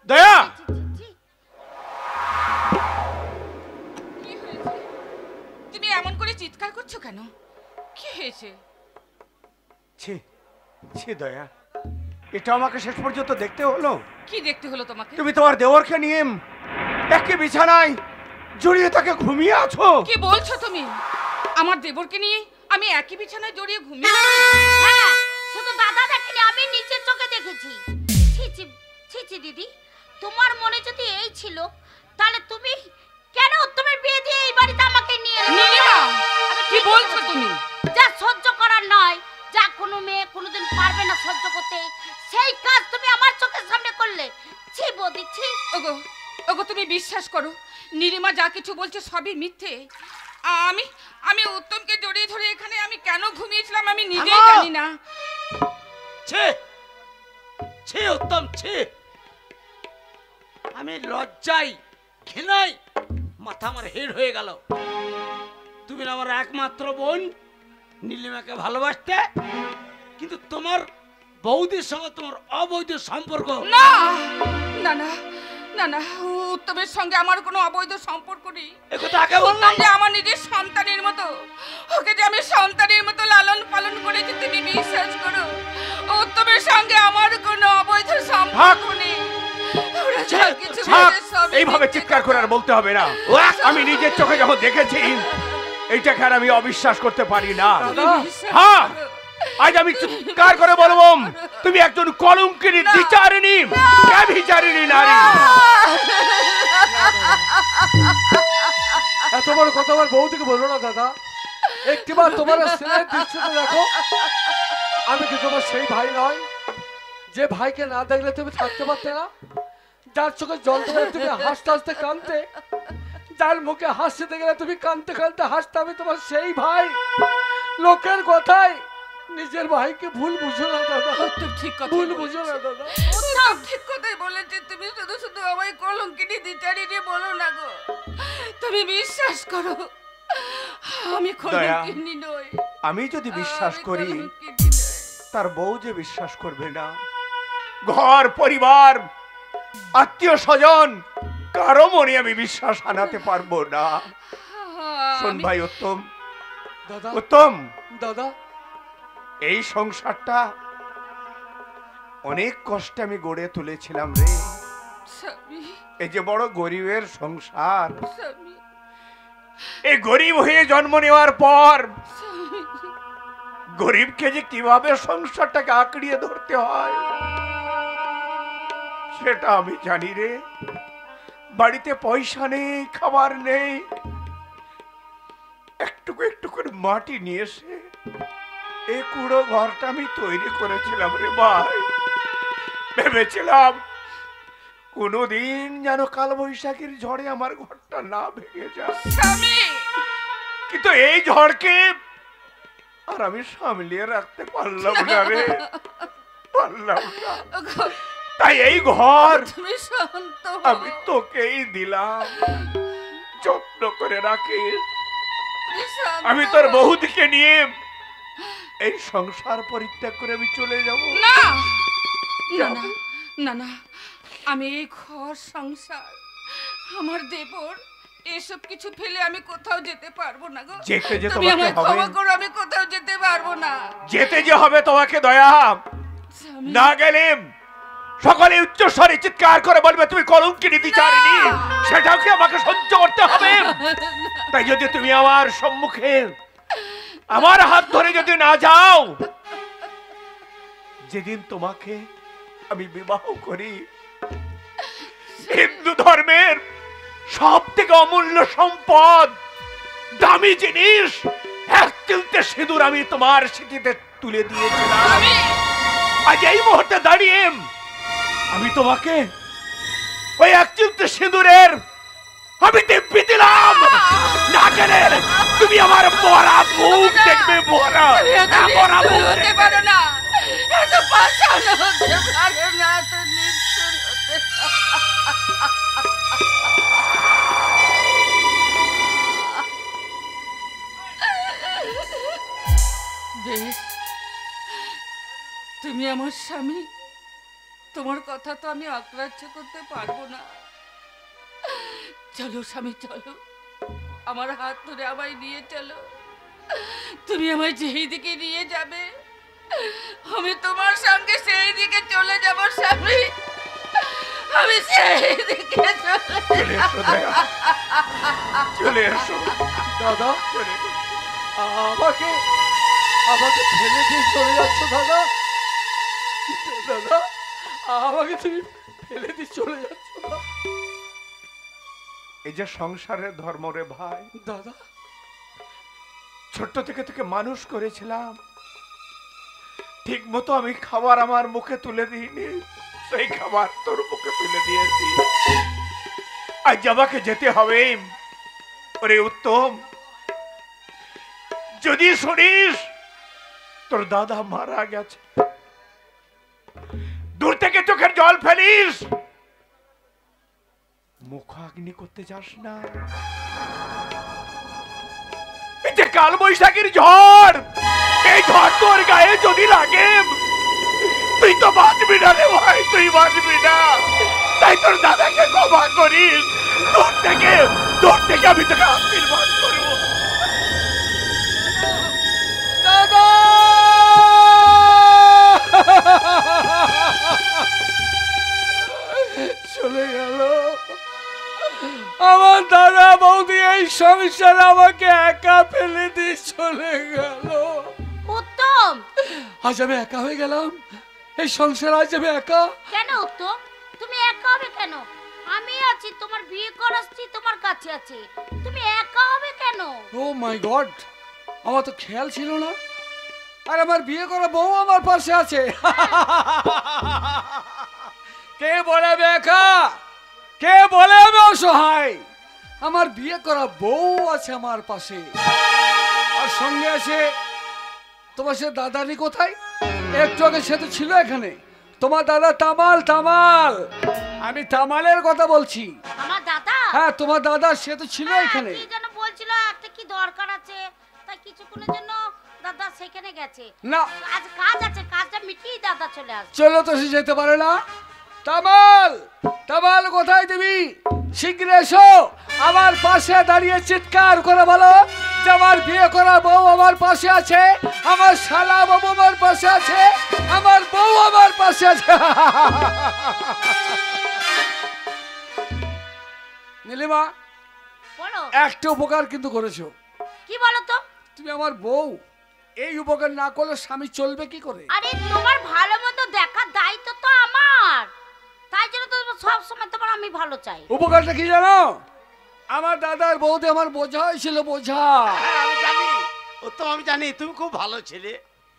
দয়া, কি হয়েছে? তুমি এমন করে চিৎকার করছো কেন? কি হয়েছে? ছি ছি দয়া, এটা আমাকে শেষ পর্যন্ত দেখতে হলো। কি দেখতে হলো তোমাকে? তুমি তোমার দেওরকে নিয়ে একই বিছানায় জড়িয়ে তাকে ঘুমিয়ে আছো। কি বলছো তুমি? আমার দেবরকে নিয়ে আমি একই বিছানায় জড়িয়ে ঘুমিয়ে আছি? হ্যাঁ, শুধু দাদা দেখেনি, আমি নিজের চোখে দেখেছি। ছি ছি ছি ছি দিদি, তোমার মনে যদি এই ছিল, তাহলে তুমি কেন উত্তমের বিয়ে দিয়ে এই বাড়িতে আমাকে নিয়ে এলে? নীলিমা, আমি কি ঠিকই বলছো বলছি। তুমি? যা সহ্য করার নয়, যা কোনো মেয়ে কোনোদিন পারবে না সহ্য করতে, সেই কাজ তুমি আমার চোখের সামনে করলে। ছি বৌদি, ছি। ওগো, ওগো, তুমি বিশ্বাস করো, নীলিমা যা কিছু বলছে সবই মিথ্যে। আমি আমি উত্তমকে জড়িয়ে ধরে এখানে আমি কেন ঘুমিয়েছিলাম আমি নিজেই থামো! জানি না। ছে ছে উত্তম, ছে। আমি লজ্জায় ঘৃণায় মাথা আমার হেড হয়ে গেল। তুমি না আমার একমাত্র বোন, নীলিমাকে ভালোবাসতে, কিন্তু তোমার বৌদির সঙ্গে তোমার অবৈধ সম্পর্ক। না না না না না, উত্তমের সঙ্গে আমার কোনো অবৈধ সম্পর্ক নেই। একথা আগে বললাম। উত্তম যে আমার নিজের সন্তানের মতো, ওকে যে আমি সন্তানের মতো লালন পালন করেছি, তুমি বিশ্বাস করো, উত্তমের সঙ্গে আমার কোনো অবৈধ সম্পর্ক নেই। ওরা যা কিছু বলে সবই এইভাবে মিথ্যে চিৎকার করে আর বলতে হবে না। আমি নিজের চোখে যখন দেখেছি, এইটাকে আর আমি অবিশ্বাস করতে পারি না। হ্যাঁ, আজ আমি চিৎকার করে বলবো, তুমি একজন কলঙ্কিনী, বিচারিণী, ব্যভিচারিণী নারী। এত বড় কথা আমার বৌদিকে বলো না দাদা, একটিবার তোমার ছেলের দৃশ্যটা দেখো। আমি কি তোমার সেই ভাই নয় যে ভাইকে না দেখলে তুমি থাকতে পারতে না, যার চোখে জল ধরে তুমি হাসতে হাসতে কাঁদতে, যার মুখে হাসতে গেলে তুমি কাঁদতে কাঁদতে হাসতে? আমি তোমার সেই ভাই। লোকের কথায় নিজের ভাইকে ভুল বুঝো না দাদা, উত্তম ঠিক কথা ভুল বুঝো না দাদা। উত্তম ঠিক কথাই বলেছে। তুমি শুধু শুধু আমায় কলঙ্কিনী দ্বিচারিণী বলো না গো। তুমি বিশ্বাস করো আমি কলঙ্কিনী নই। আমি যদি বিশ্বাস আমি করি, কলঙ্কিনী নই। তার বউ যে বিশ্বাস করবে না। ঘর পরিবার আত্মীয় স্বজন কারো মনে আমি বিশ্বাস আনাতে পারবো না। শোন ভাই উত্তম, দাদা উত্তম, দাদা এই সংসারটা অনেক কষ্টে আমি গড়ে তুলেছিলাম রে। স্বামী, এই যে বড় গরিবের সংসার, স্বামী, এই গরিব হয়ে জন্ম নেওয়ার পর স্বামী। গরিবকে যে কিভাবে সংসারটাকে আঁকড়িয়ে ধরতে হয় সেটা আমি জানি রে। বাড়িতে পয়সা নেই, খাবার নেই, একটুকু একটু করে মাটি নিয়ে এসে এই কুড়ো ঘরটা আমি তৈরি করেছিলাম রে ভাই। ভেবেছিলাম কোনোদিন যেন কাল বৈশাখীর ঝড়ে আমার ঘরটা না ভেঙে যায়, স্বামী, কিন্তু এই ঝড়কে আর আমি সামলিয়ে রাখতে পারলাম না রে, পারলাম না। ওগো, তাই এই ঘর তুমি শান্ত হও। আমি তোকেই দিলাম, যত্ন করে রাখিস। তুমি শান্ত আমি তোর হও। বহুদিকে নিয়ে এই সংসার পরিত্যাগ করে আমি চলে যাব না না না না না, আমি এই ঘর সংসার আমার দেবর এসব কিছু ফেলে আমি কোথাও যেতে পারবো না গো। যেতে যে তুমি তোমাকে আমায় হবে, ক্ষমা করো, আমি কোথাও যেতে পারবো না। যেতে যে হবে তোমাকে দয়া। স্বামী, না গেলে সকলে উচ্চ স্বরে চিৎকার করে বলবে তুমি কলঙ্কিনী দ্বিচারিণী, সেটাও কি আমাকে সহ্য করতে হবে? তাই যদি তুমি আমার সম্মুখে আমার হাত ধরে যদি না যাও, যেদিন তোমাকে আমি বিবাহ করি, হিন্দু ধর্মের সব থেকে অমূল্য সম্পদ, দামি জিনিস, এক তিলতে সিঁদুর আমি তোমার স্মৃতিতে তুলে দিয়েছিলাম। আজ এই মুহূর্তে দাঁড়িয়ে আমি তোমাকে ওই এক চিলতে সিঁদুরের আমি দিব্যি দিলাম। না গেলে তুমি আমার মরা মুখ দেখবে, মরা মরা মুখ হতে দেখবে। পারো না, এত পাষাণ হতে পারো না, এত নিষ্ঠুর হতে বেশ, তুমি আমার স্বামী, তোমার কথা তো আমি অগ্রাহ্য করতে পারবো না। চলো স্বামী, চলো, আমার হাত ধরে আমায় নিয়ে চলো। তুমি আমায় যেই দিকে নিয়ে যাবে আমি তোমার সঙ্গে সেই দিকে চলে যাব স্বামী, আমি সেই দিকে চলে এসো দয়া, চলে এসো দাদা, চলে এসো। আমাকে আমাকে ফেলে দিয়ে চলে যাচ্ছ দাদা? দাদা, আমাকে তুমি ফেলে দিয়ে চলে যাচ্ছ না? এই যে সংসারের ধর্ম রে ভাই, দাদা, ছোট্ট থেকে থেকে মানুষ করেছিলাম, ঠিক মতো আমি খাবার আমার মুখে তুলে দিইনি, সেই খাবার তোর মুখে তুলে দিয়েছি। আজ আমাকে যেতে হবে। ওরে উত্তম, যদি শুনিস তোর দাদা মারা গেছে, দূর থেকে চোখের জল ফেলিস, মুখ অগ্নি করতে যাস না। এই যে কাল বৈশাখীর ঝড়, এই ঝড় তোর গায়ে যদি লাগে তুই তো বাঁচবি না রে ভাই, তুই বাঁচবি না। তাই তোর দাদাকে ক্ষমা করিস, দূর থেকে আমি তোকে আশীর্বাদ করবো। দাদা, চলে গেল আমার দাদা বৌদি, এই সংসার আমাকে একা ফেলে দিয়ে চলে গেল। উত্তম, আজ আমি একা হয়ে গেলাম, এই সংসার আজ আমি একা। কেন উত্তম, তুমি একা হবে কেন? আমি আছি, তোমার বিয়ে করা স্ত্রী তোমার কাছে আছে, তুমি একা হবে কেন? ও মাই গড, আমার তো খেয়াল ছিল না। আর আমার বিয়ে করা বউ আমার পাশে আছে। কে বলে বেকা, কে বলে আমি অসহায়? আমার বিয়ে করা বউ আছে আমার পাশে, আর সঙ্গে আছে তোমার সে দাদারি। কোথায়? একটু আগে সে তো ছিল এখানে। তোমার দাদা তামাল, তামাল, আমি তামালের কথা বলছি। আমার দাদা? হ্যাঁ, তোমার দাদা, সে তো ছিল এখানে। কি যেন বলছিল, একটা কি দরকার আছে, তাই কিছুক্ষণের জন্য দাদা সেখানে গেছে। না, আজ কাজ আছে, কাজটা মিটিয়ে দাদা চলে আসবে। চলো তো, সে যেতে পারে না। তামাল, তামাল কোথায় তুমি? শীঘ্র এসো, আমার পাশে দাঁড়িয়ে চিৎকার করে বলো যে আমার বিয়ে করা বউ আমার পাশে আছে, আমার শালা বাবু আমার পাশে আছে, আমার বউ আমার পাশে আছে। নীলিমা, বলো। একটা উপকার কিন্তু করেছো। কি বলো তো? তুমি আমার বউ, এই উপকার না করলে স্বামী চলবে কি করে? আরে তোমার ভালো মন্দ দেখার দায়িত্ব তো আমার, তাই জন্য তো সব সময় তোমার আমি ভালো চাই। উপকারটা কি জানো? আমার দাদার বউতে আমার বোঝা হয়েছিল, বোঝা। আমি জানি, ও তো আমি জানি তুমি খুব ভালো ছেলে।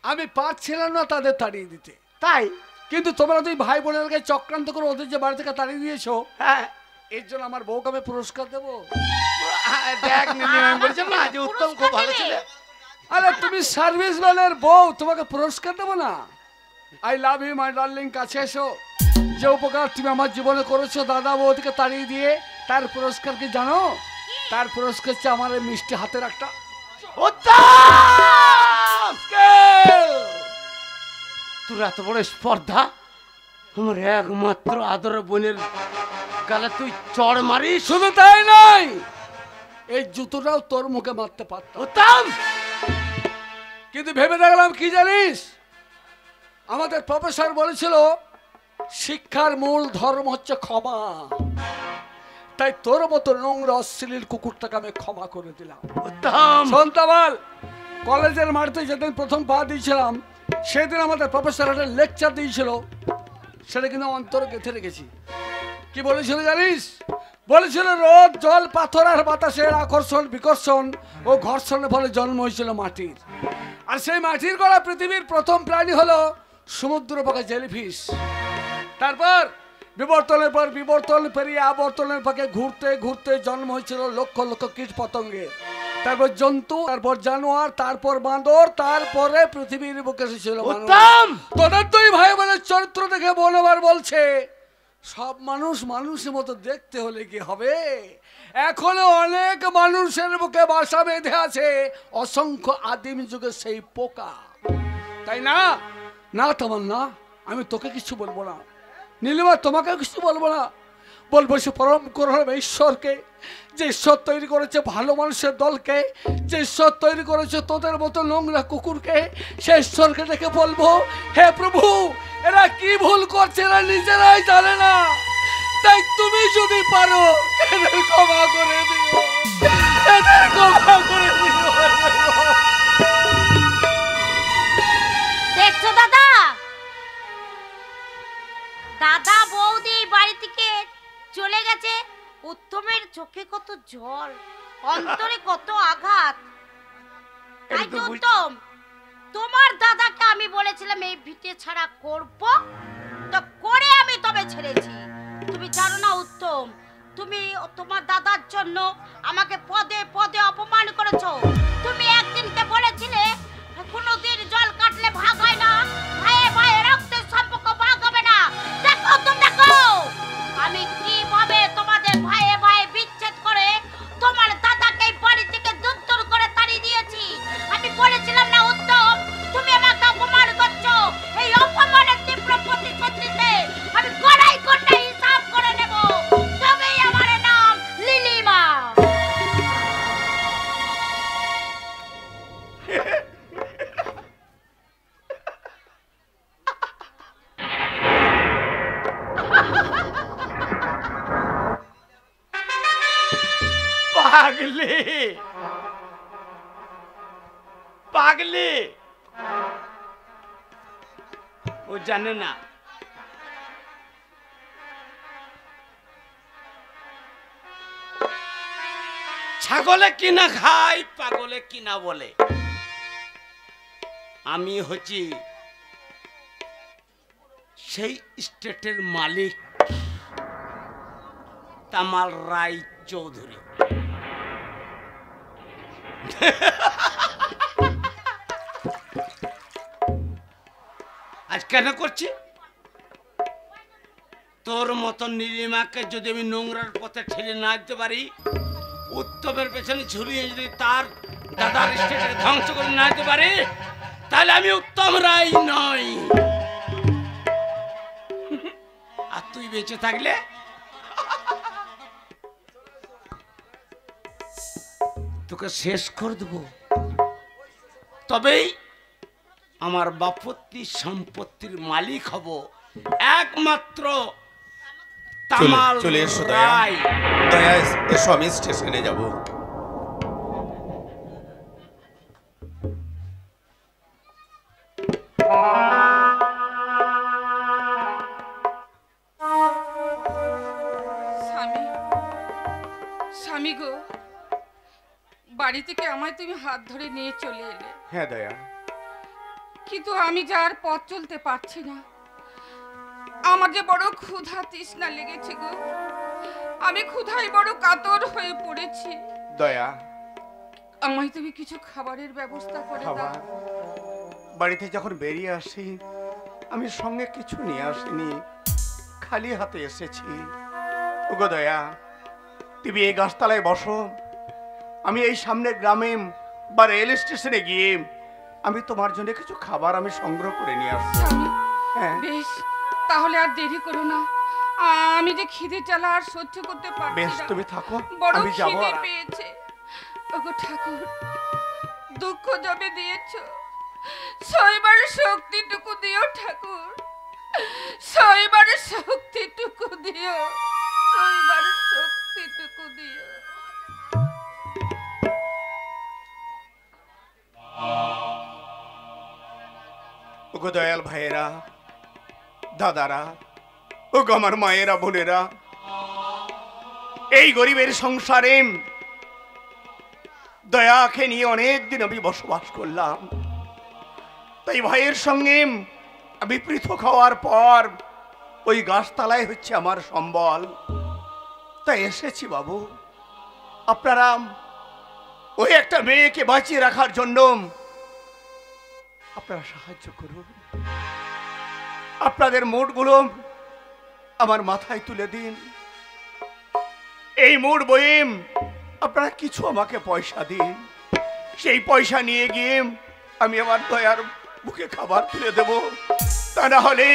আমি পারছিলাম না তাদের তাড়িয়ে দিতে, তাই কিন্তু তোমরা দুই ভাই বোনেরকে চক্রান্ত করে ওদের যে বাড়ি থেকে তাড়িয়ে দিয়েছো, হ্যাঁ, এর জন্য আমার বউকে আমি পুরস্কার দেবো। দেখ নীলিমা, আমি বলছিলাম না যে উত্তম খুব ভালো ছেলে। আরে তুমি সার্ভিস ম্যানের বউ, তোমাকে পুরস্কার দেবো না? I love you my darling, কাছে এসো। যে উপকার তুমি আমার জীবনে করেছো দাদা বউদিকে তাড়িয়ে দিয়ে, তার পুরস্কার কি জানো? তার পুরস্কার হচ্ছে আমার এই মিষ্টি হাতের একটা তোর এত বড় স্পর্ধা, আমার একমাত্র আদরের বোনের গালে তুই চড় মারিস। শুধু তাই নয়, এই জুতোটাও তোর মুখে মারতে পারতাম, উত্তম। কিন্তু ভেবে দেখলাম কি জানিস, আমাদের প্রফেসর বলেছিল শিক্ষার মূল ধর্ম হচ্ছে ক্ষমা। তাই তোর মতো নোংরা অশ্লীল কুকুরটাকে আমি ক্ষমা করে দিলাম। উত্তম। সন্তাবাল, কলেজের মাঠে যেদিন প্রথম পা দিয়েছিলাম, সেদিন আমাদের প্রফেসর একটা লেকচার দিয়েছিল, সেটা কিন্তু অন্তরে গেঁথে রেখেছি। কি বলেছিল জানিস? বলেছিল রোদ, জল, পাথর আর বাতাসের আকর্ষণ বিকর্ষণ ও ঘর্ষণের ফলে জন্ম হয়েছিল মাটির। আর সেই মাটির গড়া পৃথিবীর প্রথম প্রাণী হলো সমুদ্র পাকা জেলিফিশ। তারপর বিবর্তনের পর বিবর্তন পেরিয়ে আবর্তনের পাকে ঘুরতে ঘুরতে জন্ম হয়েছিল লক্ষ লক্ষ কীট পতঙ্গের। তারপর জন্তু, তারপর জানোয়ার, তারপর বাঁদর, তারপরে পৃথিবীর বুকে এসেছিল উত্তম। তোদের দুই ভাই বোনের চরিত্র দেখে বোন আবার বলছে সব মানুষ মানুষের মতো দেখতে হলে কি হবে? এখনো অনেক মানুষের বুকে বাসা বেঁধে আছে অসংখ্য আদিম যুগের সেই পোকা। তাই না? না তোমার না, আমি তোকে কিছু বলবো না, নীলিমা তোমাকে কিছু বলবো না, বলবো সে পরম করুণা ঈশ্বরকে, যে ঈশ্বর তৈরি করেছে ভালো মানুষের দলকে, যে ঈশ্বর তৈরি করেছে তোদের মতো নোংরা কুকুরকে, সে ঈশ্বরকে ডেকে বলবো, হে প্রভু, এরা কি ভুল করছে এরা নিজেরাই জানে না, তাই তুমি যদি পারো এদের ক্ষমা করে দিও, এদের ক্ষমা করে দিও। দেখছো দাদা, দাদা বৌদি বাড়ি থেকে চলে গেছে, উত্তমের চোখে কত জল, অন্তরে কত আঘাত। তাই তো উত্তম, তোমার দাদাকে আমি বলেছিলাম এই ভিটে ছাড়া করব, তো করে আমি তবে ছেড়েছি। তুমি জানো না উত্তম, তুমি তোমার দাদার জন্য আমাকে পদে পদে অপমান করেছো। তুমি একদিনকে বলেছিলে কোনোদিন জল কাটলে ভাগ হয় না, ভাইয়ে ভাইয়ে রক্তের সম্পর্ক ভাগ হবে না। দেখো তুমি, দেখো আমি কিভাবে তোমাদের ভাইয়ে ভাইয়ে বিচ্ছেদ করে তোমার দাদাকে বাড়ি থেকে দূর করে তাড়িয়ে দিয়েছি। আমি বলেছিলাম না উত্তম, তুমি আমাকে অপমান করছো, এই অপমানের তীব্র প্রতিশোধ নিতে আমি গড়াই গড়াই হিসাব করে নেব। তবেই আমার নাম লিলিমা। পাগলি, পাগলি, ও জানে না ছাগলে কিনা খায়, পাগলে কিনা বলে। আমি হচ্ছি সেই স্টেটের মালিক তামাল রায় চৌধুরী। আজ কেন করছি? তোর মতন নীলিমাকে যদি আমি নোংরার পথে ঠেলে না দিতে পারি, উত্তমের পেছনে ঝুলিয়ে যদি তার দাদার স্টেটকে ধ্বংস করে না দিতে পারি, তাহলে আমি উত্তম রায় নই। আর তুই বেঁচে থাকলে তোকে শেষ করে দেবো, তবেই আমার বাপত্তি সম্পত্তির মালিক হব একমাত্র তামাল চলে এসো দয়া, রায়। দয়া এসো, আমি স্টেশনে যাব। স্বামী, স্বামী গো, বাড়ি থেকে আমায় তুমি হাত ধরে নিয়ে চলে এলে, হ্যাঁ দয়া, কিন্তু আমি যার পথ চলতে পারছি না। আমার যে বড় ক্ষুধা তৃষ্ণা লেগেছে গো, আমি ক্ষুধায় বড় কাতর হয়ে পড়েছি। দয়া আমায় তুমি কিছু খাবারের ব্যবস্থা করে দাও। খাবার বাড়িতে যখন বেরিয়ে আসি আমি সঙ্গে কিছু নিয়ে আসিনি, খালি হাতে এসেছি। ওগো দয়া, তুমি এই গাছতলায় বসো, আমি এই সামনের গ্রামে বা রেল স্টেশনে গিয়ে আমি তোমার জন্য কিছু খাবার আমি সংগ্রহ করে নিয়ে আসছি। স্বামী, হ্যাঁ বেশ, তাহলে আর দেরি করো না, আমি যে খিদে জ্বালা আর সহ্য করতে পারছি বেশ, না। তুমি থাকো, বড় আমি যাবো। খিদে পেয়েছে। ওগো ঠাকুর, দুঃখ যবে দিয়েছো, সইবার শক্তিটুকু দিও ঠাকুর, সইবার শক্তিটুকু দিও, সইবার শক্তিটুকু দিও। ওগো দয়াল ভাইয়েরা, দাদারা, ওগো আমার মায়েরা, বোনেরা, এই গরিবের সংসারে দয়াকে নিয়ে অনেকদিন আমি বসবাস করলাম। তাই ভাইয়ের সঙ্গে আমি পৃথক হওয়ার পর ওই গাছতলায় হচ্ছে আমার সম্বল। তাই এসেছি বাবু, আপনারা ওই একটা মেয়েকে বাঁচিয়ে রাখার জন্য আপনারা সাহায্য করুন। আপনাদের মোটগুলো আমার মাথায় তুলে দিন। এই মোট বইয়ে আপনারা কিছু আমাকে পয়সা দিন, সেই পয়সা নিয়ে গিয়ে আমি আমার দয়ার বুকে খাবার তুলে দেব। তা না হলে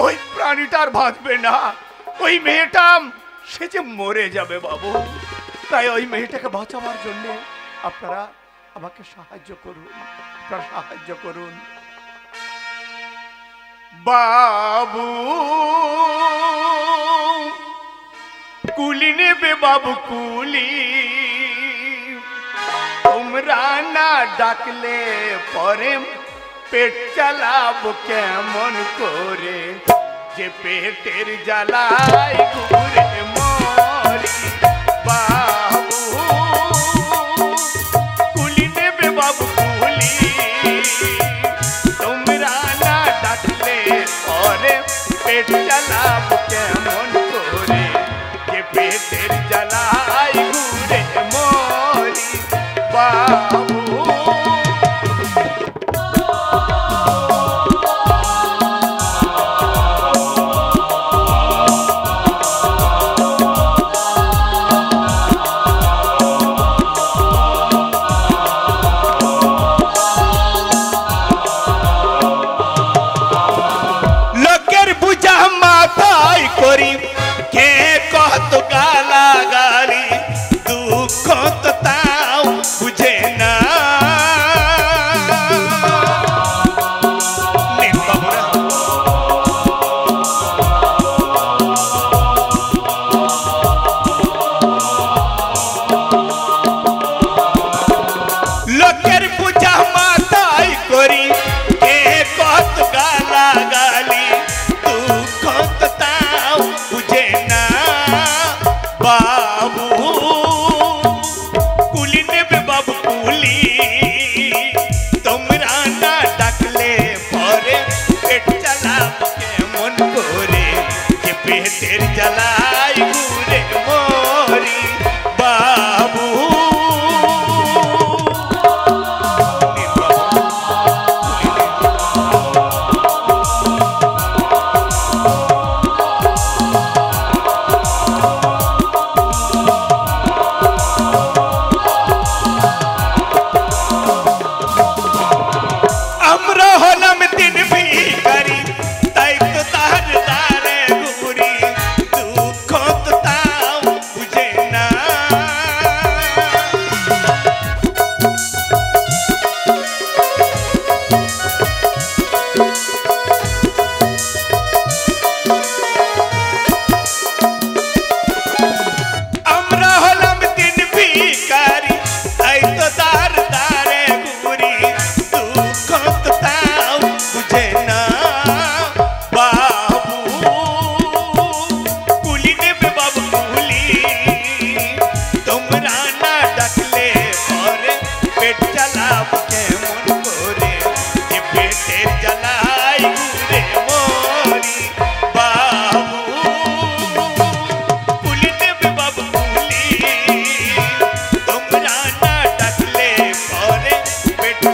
ওই প্রাণীটার বাঁচবে না, ওই মেয়েটা সে যে মরে যাবে বাবু। তাই ওই মেয়েটাকে বাঁচাবার জন্য আপনারা আমাকে সাহায্য করুন, আপনারা সাহায্য করুন। বাবু কুলি নেবে বাবু কুলি, তোমরা না ডাকলে পরে পেট চালাবো কেমন করে, যে পেটের জ্বালায় ঘুরে মরি। বাবু কুলি নেবে বাবু কুলি, তোমরা না ডাকলে পরে পেট চালাবো কেমন করে, যে পেটের জ্বালায় ঘুরে মরি। বাবু লোকের বুঝা মাথায় করি, কে কত গালা গালি, দুঃখ তো তাও বুঝে না। নিন বাবুরা, লোকের বুঝা মাথায় করি, কে কত গালা গালি, দুঃখ তো তাও বুঝে না। বাবু কুলি নেবে বাবু কুলি, তোমরা না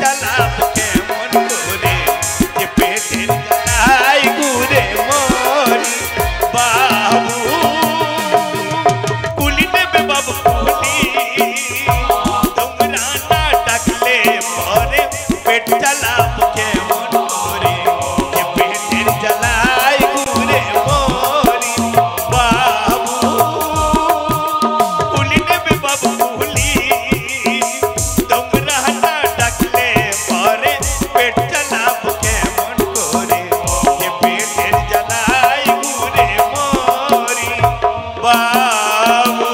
চালাব কেমন করে, যে পেটের জ্বালায় ঘুরে মরি বাবু। কুলি নেবে বাবু কুলি, তোমরা না ডাকলে পরে পেট চালাব কেমন করে, যে পেটের জ্বালায় ঘুরে মরি বাবু। কুলি নেবে বাবু কুলি, তোমরা না ডাকলে পরে পেট চালাব কেমন করে, যে পেটের জ্বালায় ঘুরে মরি বাবু।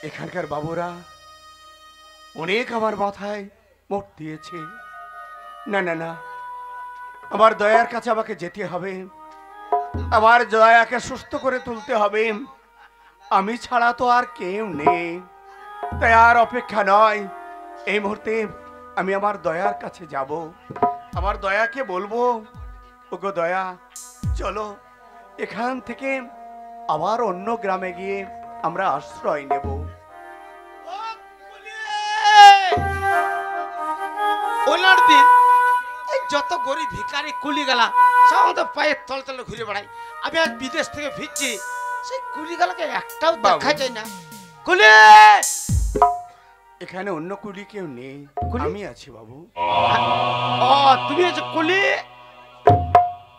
এখানকার বাবুরা অনেক আমার মাথায় মোট দিয়েছে। না না না, আমার দয়ার কাছে আমাকে যেতে হবে, আমার দয়াকে সুস্থ করে তুলতে হবে। আমি ছাড়া তো আর কেউ নেই, তাই আর অপেক্ষা নয়। এই মুহূর্তে আমি আমার দয়ার কাছে যাব, আমার দয়াকে বলবো, ওগো দয়া, চলো এখান থেকে আবার অন্য গ্রামে গিয়ে আমরা আশ্রয় নেব। ওনার দিন এই যত গরিব ভিখারি কুলি গেলা সব আমাদের পায়ের তল তলে ঘুরে বেড়াই। আমি আজ বিদেশ থেকে ফিরছি, সেই কুলি গেলাকে একটাও দেখা যায় না। কুলি, এখানে অন্য কুলি কেউ নেই, আমি আছি বাবু। ও তুমি আছো কুলি?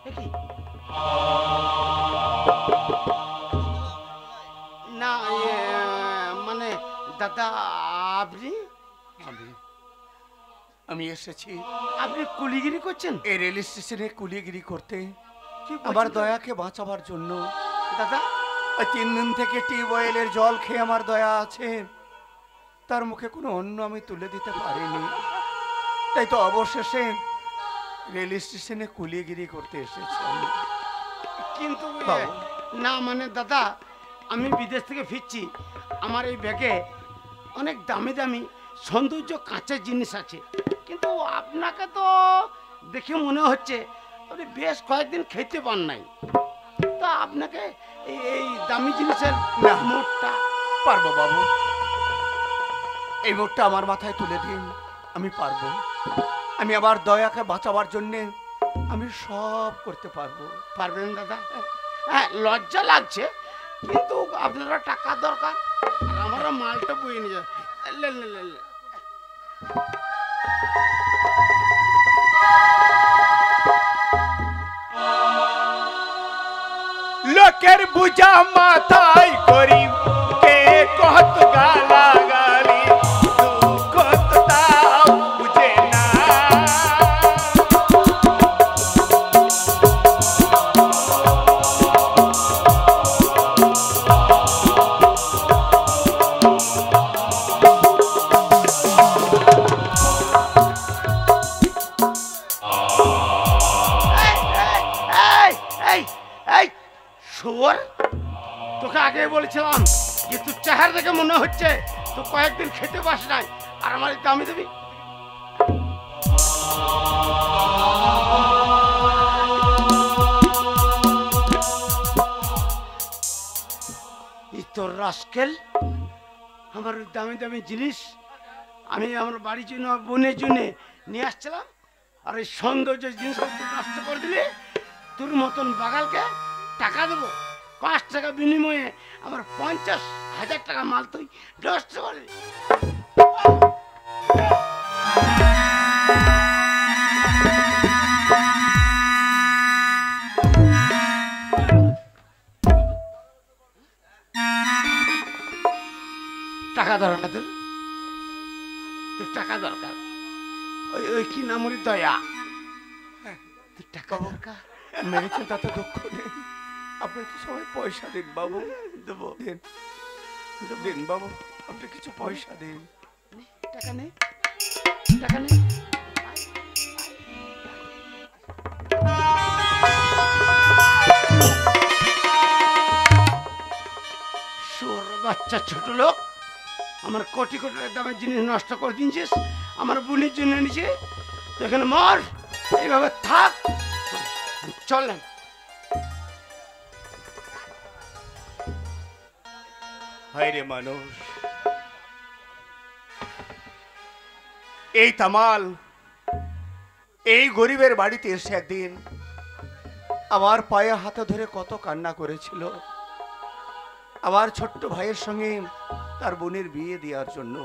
এ কি? না মানে দাদা আপনি আমি এসেছি। আপনি কুলিগিরি করছেন এই রেল স্টেশনে কুলিগিরি করতে, আমার দয়াকে বাঁচাবার জন্য। দাদা ওই 3 দিন থেকে টিউবওয়েলের জল খেয়ে আমার দয়া আছে, তার মুখে কোনো অন্ন আমি তুলে দিতে পারিনি, তাই তো অবশেষে রেল স্টেশনে কুলিগিরি করতে এসেছি আমি। কিন্তু বাবু। না মানে দাদা, আমি বিদেশ থেকে ফিরছি, আমার এই ব্যাগে অনেক দামি দামি সৌন্দর্য কাঁচের জিনিস আছে, কিন্তু আপনাকে তো দেখে মনে হচ্ছে আপনি বেশ কয়েকদিন খেতে পান নাই, তা আপনাকে এই দামি জিনিসের না। মোটটা পারবো বাবু, এই মুখটা আমার মাথায় তুলে দিন, আমি পারবো। আমি আমার দয়াকে বাঁচাবার জন্যে আমি সব করতে পারবো। পারবেন দাদা? হ্যাঁ লজ্জা লাগছে, কিন্তু আপনারা টাকা দরকার, আর আমারও মালটা বয়ে নিয়ে যাবে। লে, লে, লে, লে। লোকের বুঝা মাথায় করি কে কত গালা গালি, দুঃখ তো তাও বুঝে না। শুয়োর, তোকে আগে বলেছিলাম যে তুই চেহারা দেখে মনে হচ্ছে তো কয়েকদিন খেতে পাস নাই, আর আমার দামি দেবি। তোর রাস্কেল, আমার দামি দামি জিনিস আমি আমার বাড়ির জন্য বোনের জন্য নিয়ে আসছিলাম, আর এই সৌন্দর্য জিনিস নষ্ট করে দিলে তোর মতন বাগালকে টাকা দেবো, 5 টাকা বিনিময়ে আমার 50,000 টাকা মাল তুই নষ্ট করে। টাকা দরকার তোর, তোর টাকা দরকার। ওই ওই কি নাম ওর দয়া, তোর টাকা দরকার। মেরেছেন তাতে দুঃখ নেই, আপনি তো সবাই পয়সা দিন বাবু। দেবো, দিন দিন বাবু, আপনি কিছু পয়সা দিন। টাকা নেই, টাকা নেই। শুয়োর বাচ্চা ছোট লোক, আমার কোটি কোটি দামের জিনিস নষ্ট করে দিয়েছিস, আমার বোনের জন্য নিচে তো এখানে মর, এইভাবে থাক, চল না। হায় রে মানুষ, এই তামাল এই গরিবের বাড়িতে এসে একদিন আমার পায়ে হাতে ধরে কত কান্না করেছিল আমার ছোট্ট ভাইয়ের সঙ্গে তার বোনের বিয়ে দেওয়ার জন্য।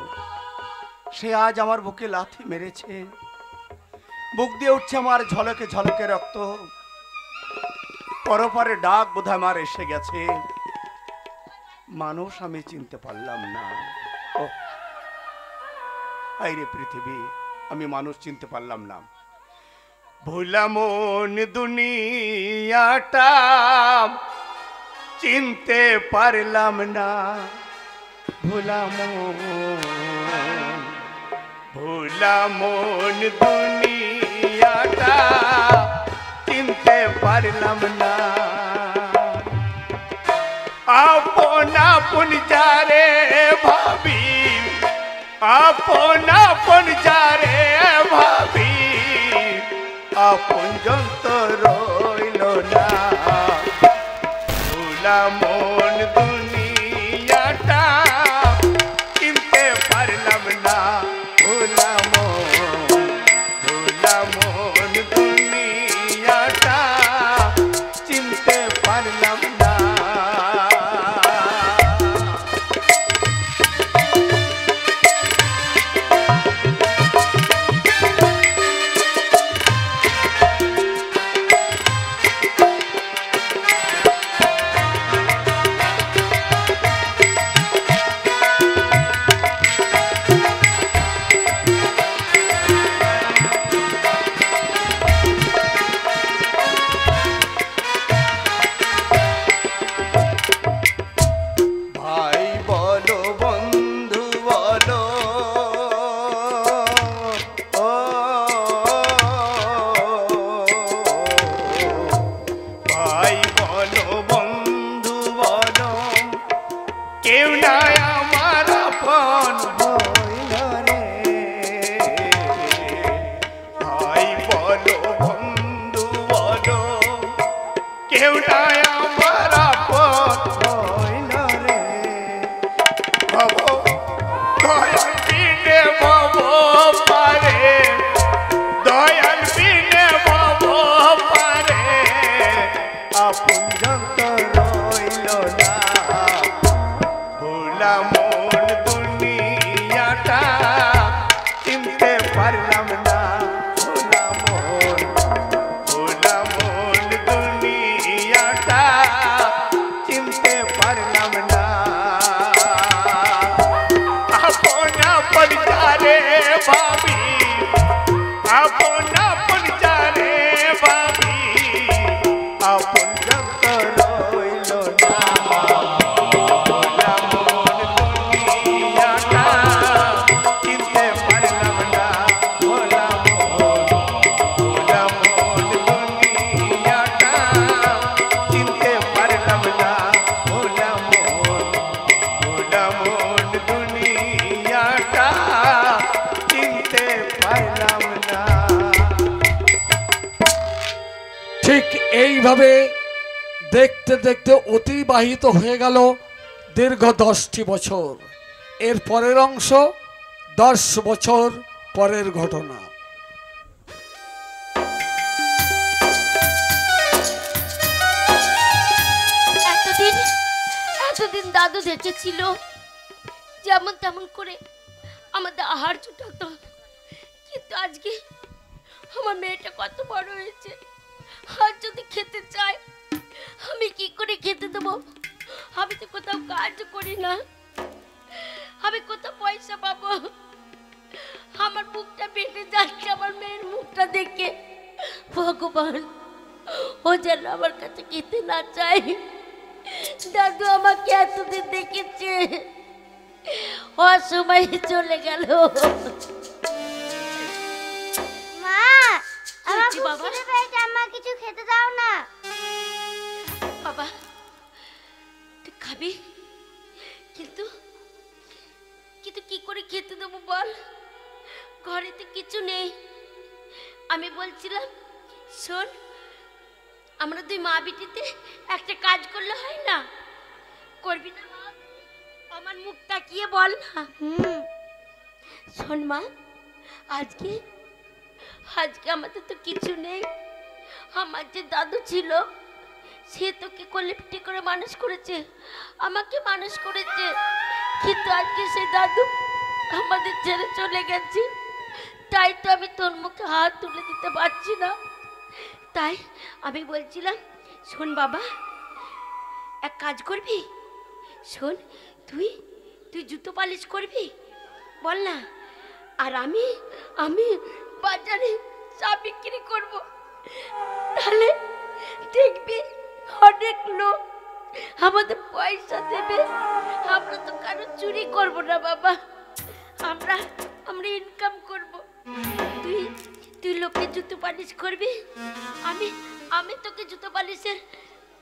সে আজ আমার বুকে লাথি মেরেছে, বুক দিয়ে উঠছে আমার ঝলকে ঝলকে রক্ত। পরপারে ডাক বোধহয় আমার এসে গেছে। মানুষ আমি চিনতে পারলাম না। ও আইরে পৃথিবী, আমি মানুষ চিনতে পারলাম না। ভোলা মন দুনিয়াটা চিনতে পারলাম না। ভোলা মন দুনিয়াটা চিনতে পারলাম না। আপন আপন যারে ভাবি, আপন আপন যারে ভাবি, আপন যন্ত রইল না। ভোলা মন দুনিয়াটা চিনতে পারলাম না। ভোলা মন দুনিয়াটা চিনতে পারলাম না। এইভাবে দেখতে দেখতে অতিবাহিত হয়ে গেল দীর্ঘ 10টি বছর। এর পরের অংশ 10 বছর পরের ঘটনা। এতদিন দাদু বেঁচে ছিল, যেমন তেমন করে আমাদের আহার জুটাতো, কিন্তু আজকে আমার মেয়েটা কত বড় হয়েছে, আর যদি খেতে চায় আমি কি করে খেতে দেবো? আমি তো কোথাও কাজ করি না, আমি কোথাও পয়সা পাবো? আমার মুখটা বেঁধে যাচ্ছে আমার মেয়ের মুখটা দেখে। ভগবান, ও যেন আমার কাছে খেতে না চায়। দাদু আমাকে এতদিন দেখেছে, অসময়ে চলে গেল। মা, আমার খুব খিদে পেয়েছে, আমার কিছু খেতে দাও না। বাবা, তুই খাবি, কিন্তু কিন্তু কি করে খেতে দেবো বল? ঘরে তো কিছু নেই। আমি বলছিলাম, শোন, আমরা দুই মা বিটিতে একটা কাজ করলে হয় না? করবি না মা? আমার মুখ তাকিয়ে বল না। শোন মা, আজকে আমাদের তো কিছু নেই। আমার যে দাদু ছিল সে তোকে কোলে পিঠে করে মানুষ করেছে, আমাকে মানুষ করেছে, কিন্তু আজকে সেই দাদু আমাদের ছেড়ে চলে গেছে। তাই তো আমি তোর মুখে হাত তুলে দিতে পারছি না। তাই আমি বলছিলাম, শোন বাবা, এক কাজ করবি? শোন, তুই জুতো পালিশ করবি, বল না। আর আমি বাজারে চা বিক্রি করব, তাহলে দেখবি অনেক লোক আমাদের পয়সা দেবে। আমরা তো কারো চুরি করব না বাবা, আমরা ইনকাম করব। তুই লোককে জুতো পালিশ করবি, আমি তোকে জুতো পালিশের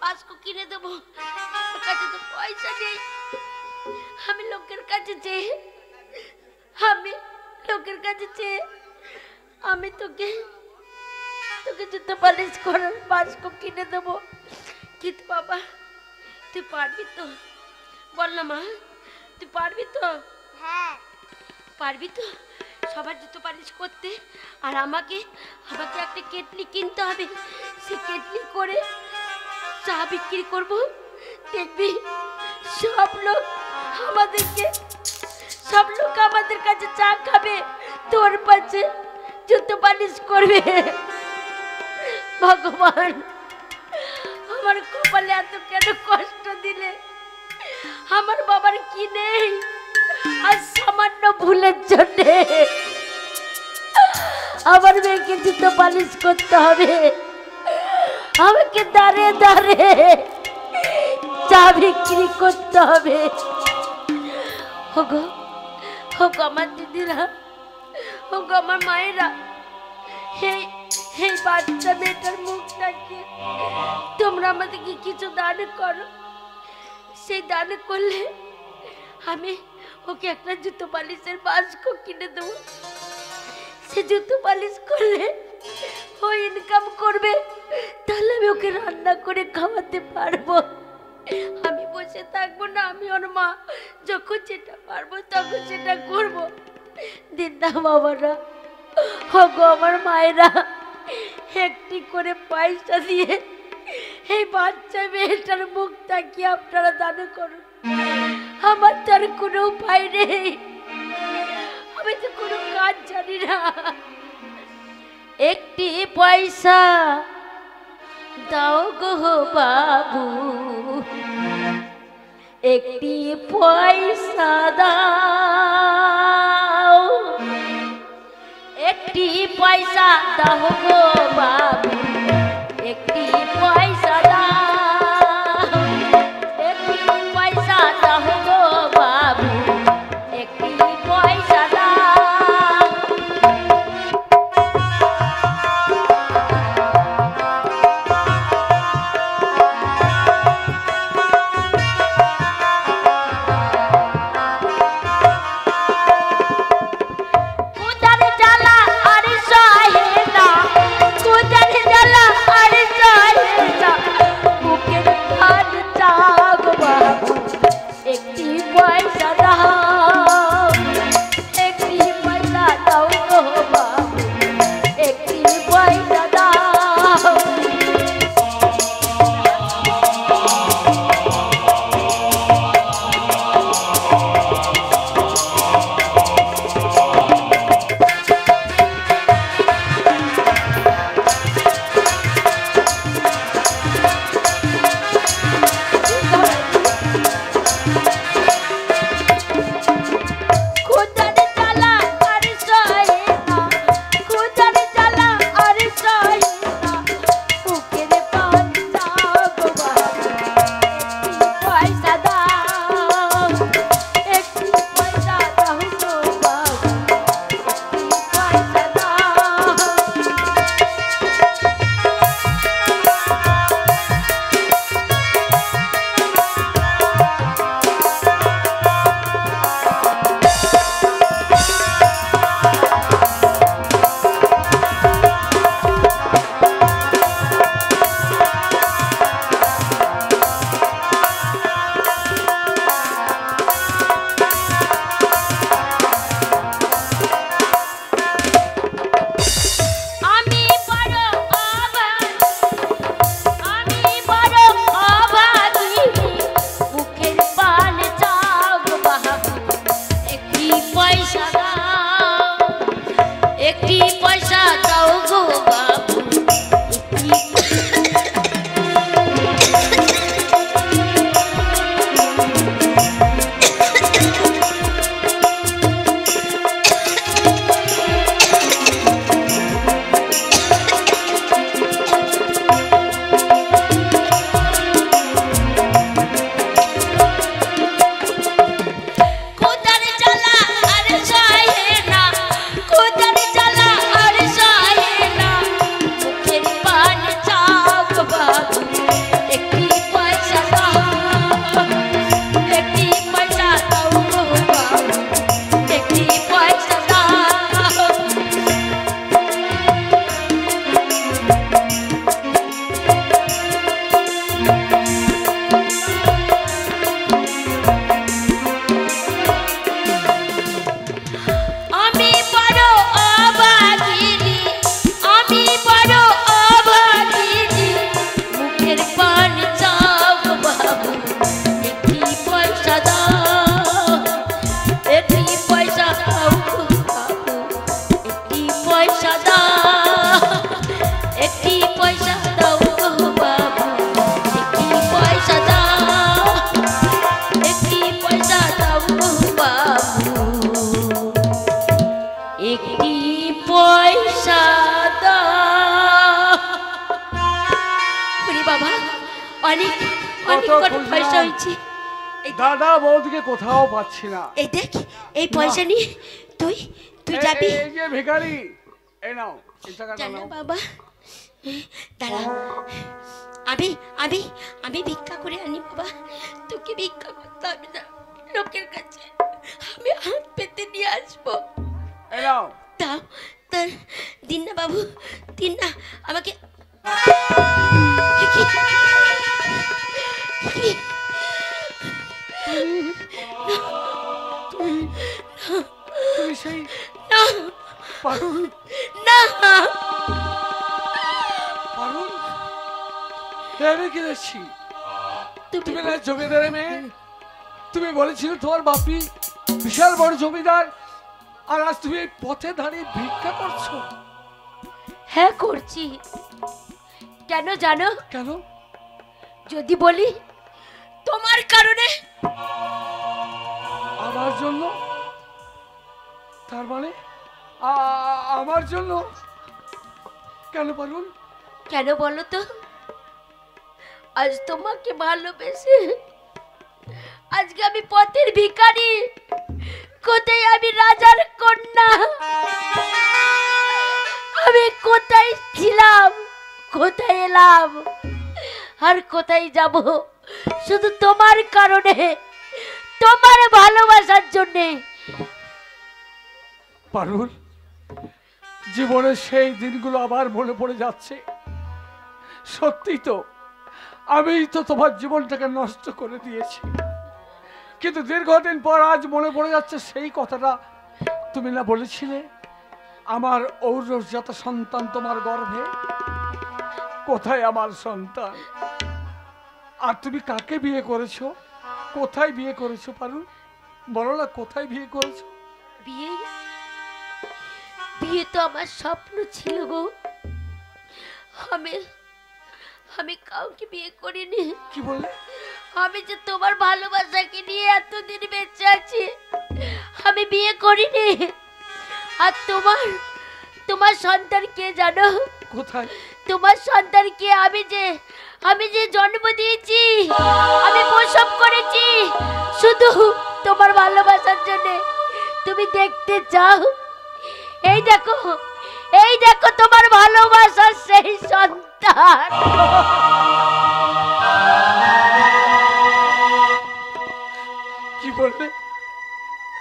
বাস্কো কিনে দেবো। আমার কাছে তো পয়সা নেই, আমি লোকের কাছে চেয়ে আমি তোকে জুতো পালিশ করার বাস্কো কিনে দেবো। কিন্তু বাবা, তুই পারবি তো? বল না মা, তুই পারবি তো? হ্যাঁ পারবি তো সবার জুতো পালিশ করতে? আর আমাকে একটা কেটলি কিনতে হবে, সে কেটলি করে চা বিক্রি করব। দেখবি সব লোক আমাদের কাছে চা খাবে, তোর পাশে জুতো পালিশ করবে। ভগবান, আমার কপালে এত কেন কষ্ট দিলে? আমার বাবার কি নেই? আর সামান্য ভুলের জন্য আমার মেয়েকে জুতো পালিশ করতে হবে, আমাকে দাঁড়ে দাঁড়ে চা বিক্রি করতে হবে। হোগো আমার দিদিরা, হোগো আমার মায়েরা, এই বাচ্চা মেয়েটার মুখটাকে তোমরা আমাদেরকে কিছু দান করো। সেই দান করলে আমি ওকে একটা জুতো পালিশের বাস্কো কিনে দেবো। সে জুতো পালিশ করলে ও ইনকাম করবে, তাহলে আমি ওকে রান্না করে খাওয়াতে পারবো। আমি বসে থাকবো না, আমি ওর মা। যখন যেটা পারবো তখন সেটা করবো। দিদা বাবারা, হোগো আমার মায়েরা, একটি করে পয়সা দিয়ে এই বাচ্চা মেয়েটার মুখ তাকিয়ে আপনারা দান করুন। আমার তার কোনো উপায় নেই, আমি তো কোনো কাজ জানি না। একটি পয়সা দাও গো বাবু, একটি পয়সা দাও, একটি পয়সা দাও গো বাবু, একটি পয়সা দাও, একটি পয়সা দাও গো বাবু, একটি পয়সা দাও। কুদার জ্বালা আর সহে না, কুদার জ্বালা বাবা, অনেক অনেক কত কত খুঁজলাম। পয়সা হয়েছে। দাদা বৌদিকে কোথাও পাচ্ছি না। এই দেখ, এই পয়সা নিয়ে তুই তুই যাবি। এই যে ভিখারি, এই নাও এই টাকাটা জানো নাও। বাবা, দাঁড়া, আমি আমি আমি ভিক্ষা করে আনি বাবা, তোকে ভিক্ষা করতে হবে না লোকের কাছে, আমি হাত পেতে নিয়ে আসবো। এই নাও। দাও, তোর দিন না বাবু, দিন না আমাকে। কি? কি? তুমি সেই না পারুল, না, পারুল আমি কি দেখছি? তুমি তুমি না জমিদারের মেয়ে? তুমি বলেছিলে তোমার বাপি বিশাল বড় জমিদার, আর আজ তুমি এই পথে দাঁড়িয়ে ভিক্ষা করছো। হ্যাঁ করছি। কেন জানো? কেন? যদি বলি তোমার কারণে। আমার জন্য? তার মানে আমার জন্য? কেন পারুল? কেন বলো তো? আজ তোমাকে ভালোবেসে আজকে আমি পথের ভিখারি, কোথায় আমি রাজার কন্যা, আমি কোথায় ছিলাম, কোথায় এলাম আর কোথায় যাব, শুধু তোমার কারণে, তোমার ভালোবাসার জন্যে। পারুল, জীবনের সেই দিনগুলো আবার মনে পড়ে যাচ্ছে। সত্যি তো, আমি তো তোমার জীবনটাকে নষ্ট করে দিয়েছি, কিন্তু দীর্ঘদিন পর আজ মনে পড়ে যাচ্ছে সেই কথাটা। তুমি না বলেছিলে আমার ঔরসজাত সন্তান তোমার গর্ভে? কোথায় আমার সন্তান? আর তুমি কাকে বিয়ে করেছো? কোথায় বিয়ে করেছো পারুল? বলো না, কোথায় বিয়ে করেছো? বিয়ে? বিয়ে তো আমার স্বপ্ন ছিল গো। আমি কাউকে বিয়ে করিনি। কি বললে? আমি যে তোমার ভালোবাসাকে নিয়ে এতদিন বেঁচে আছি, আমি বিয়ে করিনি। আর তোমার সন্তান কে জানো? কোথায়? তোমার সন্তানকে আমি যে জন্ম দিয়েছি, আমি প্রসব করেছি শুধু তোমার ভালোবাসার জন্য। তুমি দেখতে চাও? এই দেখো তোমার ভালোবাসার সেই সন্তান। কি বললে?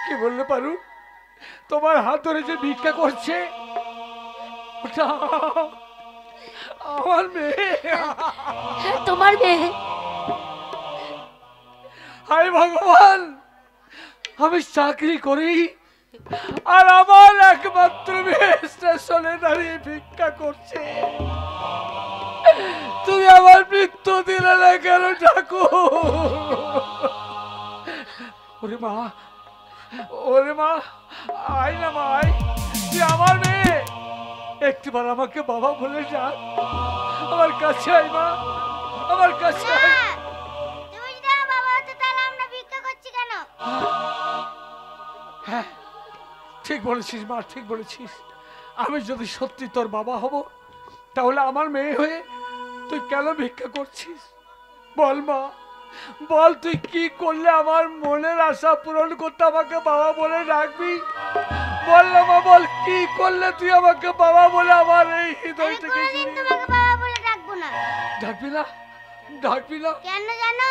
কি বললে পারুল? তোমার হাত ধরে যে ভিক্ষা করছে ওটা আমার মেয়ে? হ্যাঁ, তোমার মেয়ে। হায় ভগবান, আমি চাকরি করি আর আমার একমাত্র মেয়ে স্টেশনে দাঁড়িয়ে ভিক্ষা করছে। তুমি আমার মৃত্যু দিলে না কেন ঠাকুর? ওরে মা, ওরে মা, আয় না মা, আয়, তুই আমার মেয়ে, একটিবার আমাকে বাবা বলে ডাক। আমার কাছে আয় মা, আমার কাছে আয়। তুমি যদি আমার বাবা হতো তাহলে আমরা ভিক্ষা করছি কেন? হ্যাঁ, ঠিক বলেছিস মা, ঠিক বলেছিস। আমি যদি সত্যি তোর বাবা হব, তাহলে আমার মেয়ে হয়ে তুই কেন ভিক্ষা করছিস? বল মা, বল তুই কি করলে আমার মনের আশা পূরণ করতে আমাকে বাবা বলে ডাকবি? বল না মা, বল কি করলে তুই আমাকে বাবা বলে আমার এই আমি হৃদয়টাকে কোনোদিন তোমাকে বাবা বলে ডাকবো না। ডাকবি না? ডাকবি না কেন জানো?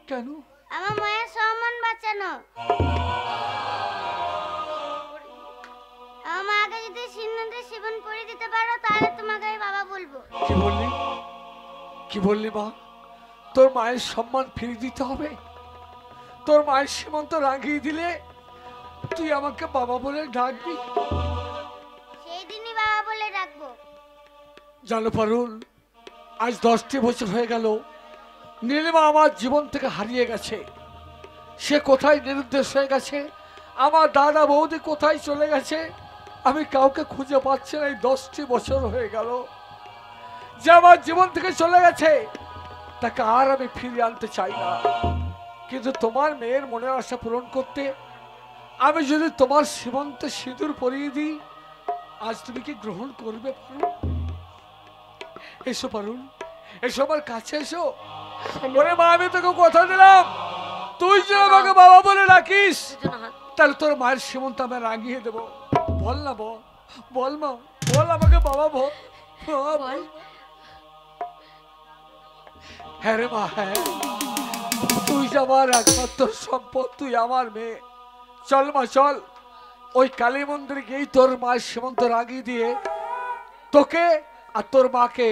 কেন? আমার মায়ের সম্মান বাঁচানো। আমার মাকে যদি সিন্নদের সেবন করে দিতে পারো তাহলে তোমাকে আমি বাবা বলবো। কি বললি? কি বললি মা? তোর মায়ের সম্মান ফিরে দিতে হবে? তোর মায়ের সীমন্ত রাঙিয়ে দিলে তুই আমাকে বাবা বলে ডাকবি? সেই দিনই বাবা বলে ডাকবো। জানো পারুল, আজ 10টি বছর হয়ে গেল নীলিমা আমার জীবন থেকে হারিয়ে গেছে। সে কোথায় নিরুদ্দেশ হয়ে গেছে, আমার দাদা বৌদি কোথায় চলে গেছে, আমি কাউকে খুঁজে পাচ্ছি না। এই 10টি বছর হয়ে গেল যে আমার জীবন থেকে চলে গেছে, তাকে আর আমি ফিরিয়ে আনতে চাই না। কিন্তু তোমার মেয়ের মনের আশা পূরণ করতে আমি যদি তোমার সীমন্তে সিঁদুর পরিয়ে দিই, আজ তুমি কি গ্রহণ করবে পারুল? এসো পারুল, এসো আমার কাছে এসো। ওরে মা, আমি তোকে কথা দিলাম, তুই যে আমাকে বাবা বলে রাখিস, তাহলে তোর মায়ের সীমন্ত আমি রাঙিয়ে দেবো। বল না বল, বল মা, বল আমাকে বাবা বল। হ্যাঁ রে মা, হ্যাঁ, তুই যে আমার একমাত্র সম্পদ, তুই আমার মেয়ে। চল মা চল, ওই কালী মন্দিরে গিয়েই তোর মায়ের সীমন্ত রাঙিয়ে দিয়ে তোকে আর তোর মাকে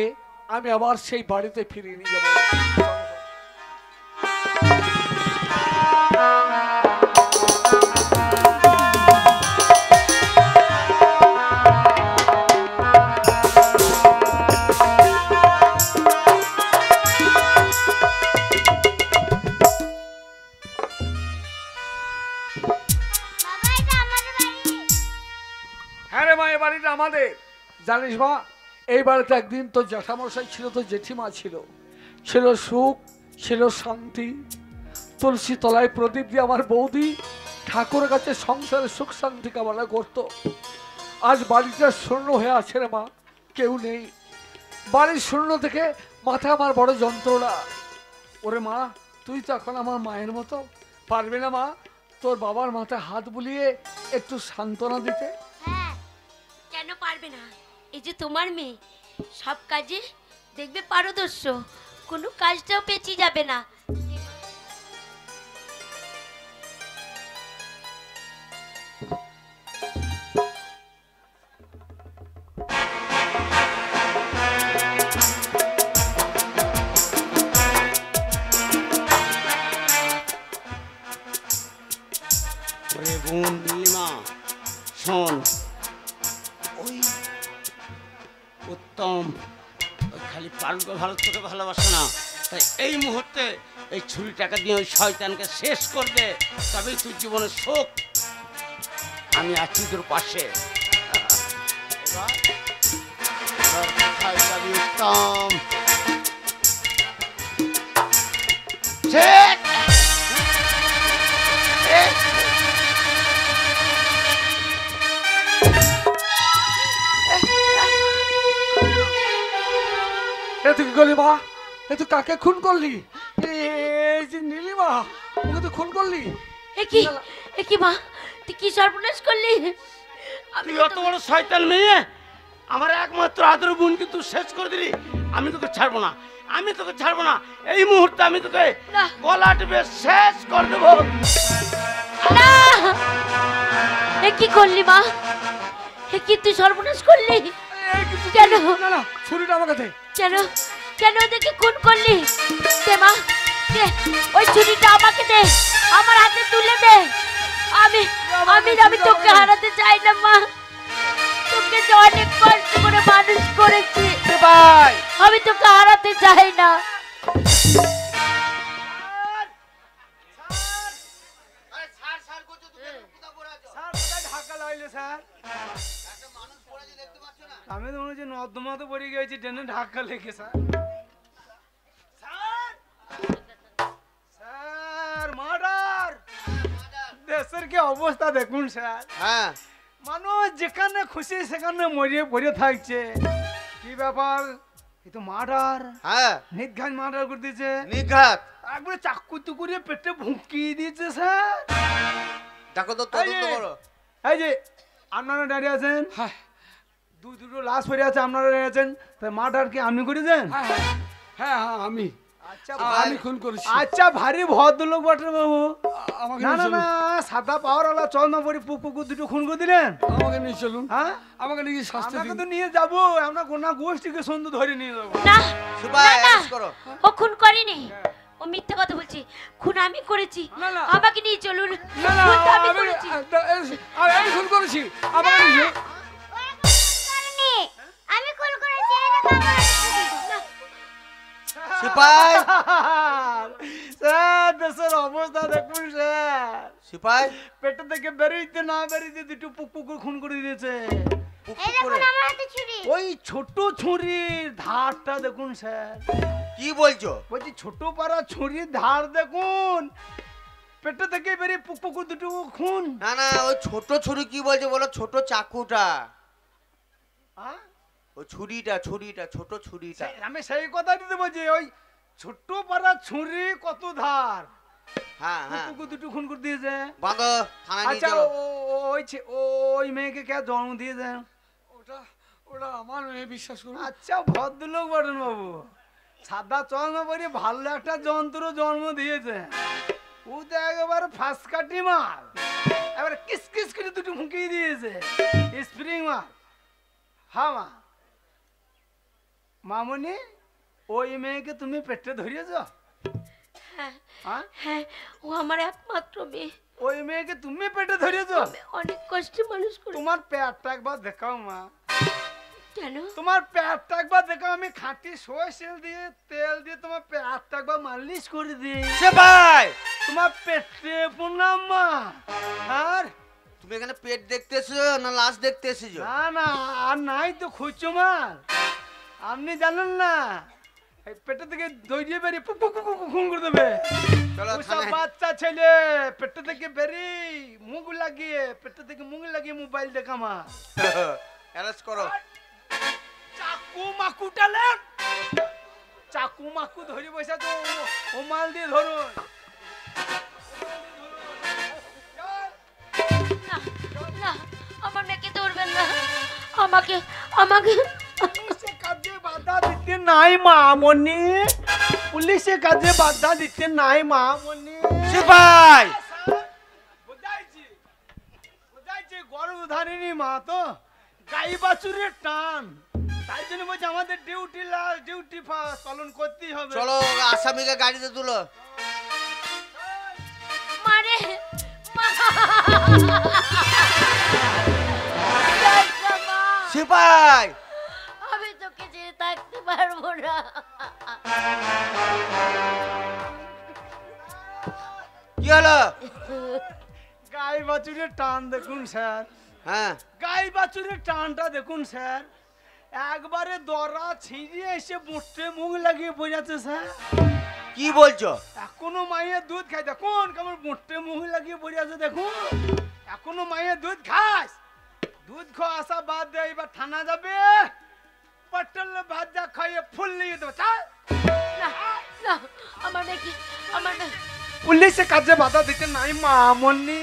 আমি আবার সেই বাড়িতে ফিরিয়ে নিয়ে যাবো। হ্যাঁ রে মা, এ বাড়িটা আমাদের। জানিস মা, এই বাড়িতে একদিন তোর জ্যাঠামশাই ছিল, তোর জেঠিমা ছিল, ছিল সুখ, ছিল শান্তি। তুলসী তলায় প্রদীপ দিয়ে আমার বৌদি ঠাকুরের কাছে সংসারের সুখ শান্তি কামনা করতো। আজ বাড়িটা শূন্য হয়ে আছে রে মা, কেউ নেই। বাড়ির শূন্য থেকে মাথায় আমার বড় যন্ত্রণা। ওরে মা, তুই তো এখন আমার মায়ের মতো, পারবে না মা তোর বাবার মাথায় হাত বুলিয়ে একটু সান্ত্বনা দিতে? হ্যাঁ, কেন পারবে না? এই যে তোমার মেয়ে, সব কাজে দেখবে পারদর্শ, কোনো কাজটাও পেছিয়ে যাবে না। বোন নীলিমা, শোন, ওই উত্তম ওই খালি পারুকে ভালো, তোকে ভালোবাসে না, তাই এই মুহূর্তে এই ছুরিটাকে দিয়ে ওই শয়তানকে শেষ করবে, তবেই তোর জীবনের সুখ। আমি আছি তোর পাশে। এবার কোথায় যাবি উত্তম? শেখ! এ তুই কি করলি মা? এ তুই কাকে খুন করলি? এই যে নীলিমা, ওকে তুই খুন করলি? এ কি মা, তুই কি সর্বনাশ করলি? তুই অত বড় শয়তান মেয়ে, আমার একমাত্র আদর বোনকে তুই শেষ করে দিলি। আমি তোকে ছাড়বো না, আমি তোকে ছাড়বো না। এই মুহূর্তে আমি তোকে গলা টিপে শেষ করে দেবো। না, এ কি করলি মা? এ কি তুই সর্বনাশ করলি? কেন? না না, ছুরিটা আমাকে দে। কেন কেন ওদেরকে খুন করলি? দে মা, দে ওই ছুরিটা আমাকে দে, আমার হাতে তুলে দে। আমি আমি আমি তোকে হারাতে চাই না মা, তোকে যে অনেক কষ্ট করে মানুষ করেছি ভাই, আমি তোকে হারাতে চাই না। আমি তো মনে হচ্ছে নর্দমাতে পড়ে গেছি, ট্রেনে ধাক্কা লেগে। স্যার মার্ডার, দেশের কি অবস্থা দেখুন স্যার। হ্যাঁ, মানুষ যেখানে খুশি সেখানে মরিয়ে পড়ে থাকছে। কি ব্যাপার? এই তো মার্ডার। হ্যাঁ, নির্ঘাত মার্ডার করে দিয়েছে, নিঘাত। একবারে চাকু তুকুরে পেটে ভুঁকিয়ে দিয়েছে স্যার। দেখো তো তদন্ত করো। এই যে আপনারা দাঁড়িয়ে আছেন, হ্যাঁ দুটো লাশ পড়ে আছে, আপনারা দাঁড়িয়ে আছেন, তাই মার্ডার কি আপনি করেছেন? হ্যাঁ হ্যাঁ হ্যাঁ, আমি আচ্ছা আমি খুন করেছি। আচ্ছা, ভারী ভদ্রলোক বটে বাবু। আমাকে না নিয়ে না চলুন, না, সাদা পাওয়ারওয়ালা চন্দন পরি পুকুর দুটো খুন করে দিলেন। আমাকে নিয়ে চলুন, হ্যাঁ, আমাকে নিয়ে শাস্তি আপনাকে দিন। তো নিয়ে যাবো, আমরা গোনা গোষ্ঠীকে সন্ধে ধরে নিয়ে যাবো। না সুপার না, না, অ্যারেস্ট করো। ও খুন করেনি, ও মিথ্যা কথা বলছি। খুন আমি করেছি, না, না। আমাকে নিয়ে চলুন। না না, খুন তো আমি আমি করেছি। আমি খুন করেছি, আমাকে নিয়ে আমি খুন করেছি, এই দেখো আমার হাতে। সিপাই, স্যার দেশের অবস্থা দেখুন স্যার। সিপাই, পেটে থেকে বেরোইতে না বেরোইতে দুটো পুকুর খুন করে দিয়েছে। এই দেখুন আমার হাতে ছুরি। ওই ছোট ছুরির ধারটা দেখুন স্যার। কি বলছো? বলছি ছোট পাড়া ছুরির ধার দেখুন, পেটে থেকে বেরিয়ে পুকুর দুটো খুন। না না, ওই ছোট ছুরি কি বলছো বলো, ছোট চাকুটা। হ্যাঁ? ওই ছুরিটা ছুরিটা ছোট ছুরিটা আমি সেই কথাই তো বলছি, ওই ছোট্ট পাড়া ছুরি কত ধার, হ্যাঁ হ্যাঁ কুকুর দুটো খুন করে দিয়েছে। বাঁধো থানায় নিয়ে আচ্ছা চলো ওই মেয়েকে কে জন্ম দিয়েছে? ওটা ওটা আমার মেয়ে, বিশ্বাস করুন। আচ্ছা ভদ্রলোক বটেন বাবু, সাদা চশমা পরে ভালো একটা যন্ত্র জন্ম দিয়েছে। ও তো একেবারে ফার্স্ট কাটি মাল, এবারে কিস কিস করে দুটো ফুঁকিয়ে দিয়েছে স্প্রিং মাল। হ্যাঁ মা, মামনি ওই মেয়েকে তুমি পেটে ধরিয়েছ? হ্যাঁ হ্যাঁ হ্যাঁ, ও আমার একমাত্র মেয়ে। ওই মেয়েকে তুমি পেটে ধরিয়েছ? আমি অনেক কষ্টে মানুষ করি। তোমার পেটটা একবার দেখাও মা, কেন? তোমার পেটটা একবার দেখাও। আমি খাঁটি সরষে দিয়ে তেল দিয়ে তোমার পেটটা একবার মালিশ করে দিই। সে ভাই তোমার পেটে প্রণাম মা। আর তুমি এখানে পেট দেখতে এসেছো না লাশ দেখতে এসেছো? না না, আর নাই তো খুঁজছো মাল, আপনি জানেন না এই পেটে থেকে দইয়ে বেরিয়ে পুক পুক পুক পুক খুন করে দেবে। চলো ওসব থানায়। বাচ্চা ছেলে পেটে থেকে বেরিয়ে মুখ লাগিয়ে, পেটে থেকে মুখ লাগিয়ে মোবাইল দেখা মা। অ্যারেস্ট করো। চাকু মাকু টালেন, চাকু মাকু ধরে বসে তো ও মাল দিয়ে ধরুন। না না, আমার মেয়েকে ধরবেন না, আমাকে আমাকে পুলিশে কাজে বাধা দিতে নাই মামনি, পুলিশে কাজে বাধা দিতে নাই মামনি। সে ভাই বুঝাইছি গর্ভধারিণী মা তো, গাই বাছুরের টান, তাই জন্য বলছি আমাদের ডিউটি পালন করতেই হবে। চলো আসামিকে গাড়িতে তুলো। মারে মা। সিপাই আমি তোকে যে থাকতে পারবো না। কি হলো? গাই বাছুরের টান দেখুন স্যার, হ্যাঁ গাই বাছুরের টানটা দেখুন স্যার, একবারে দরা ছিঁড়িয়ে এসে মুঠে মুখ লাগিয়ে বোঝাচ্ছে স্যার। কি বলছো? এখনো মায়ের দুধ খাই, দেখুন কেমন মুঠে মুখ লাগিয়ে বোঝাচ্ছে দেখুন। এখনো মায়ের দুধ খাস, দুধ খাওয়া আসা বাদ দে, এবার থানা যাবে, পটল ভাজা খাইয়ে ফুল নিয়ে দেবো। চল না না, আমার মেয়েকে আমার মেয়ে পুলিশে কাজে বাধা দিতে নাই মামনি।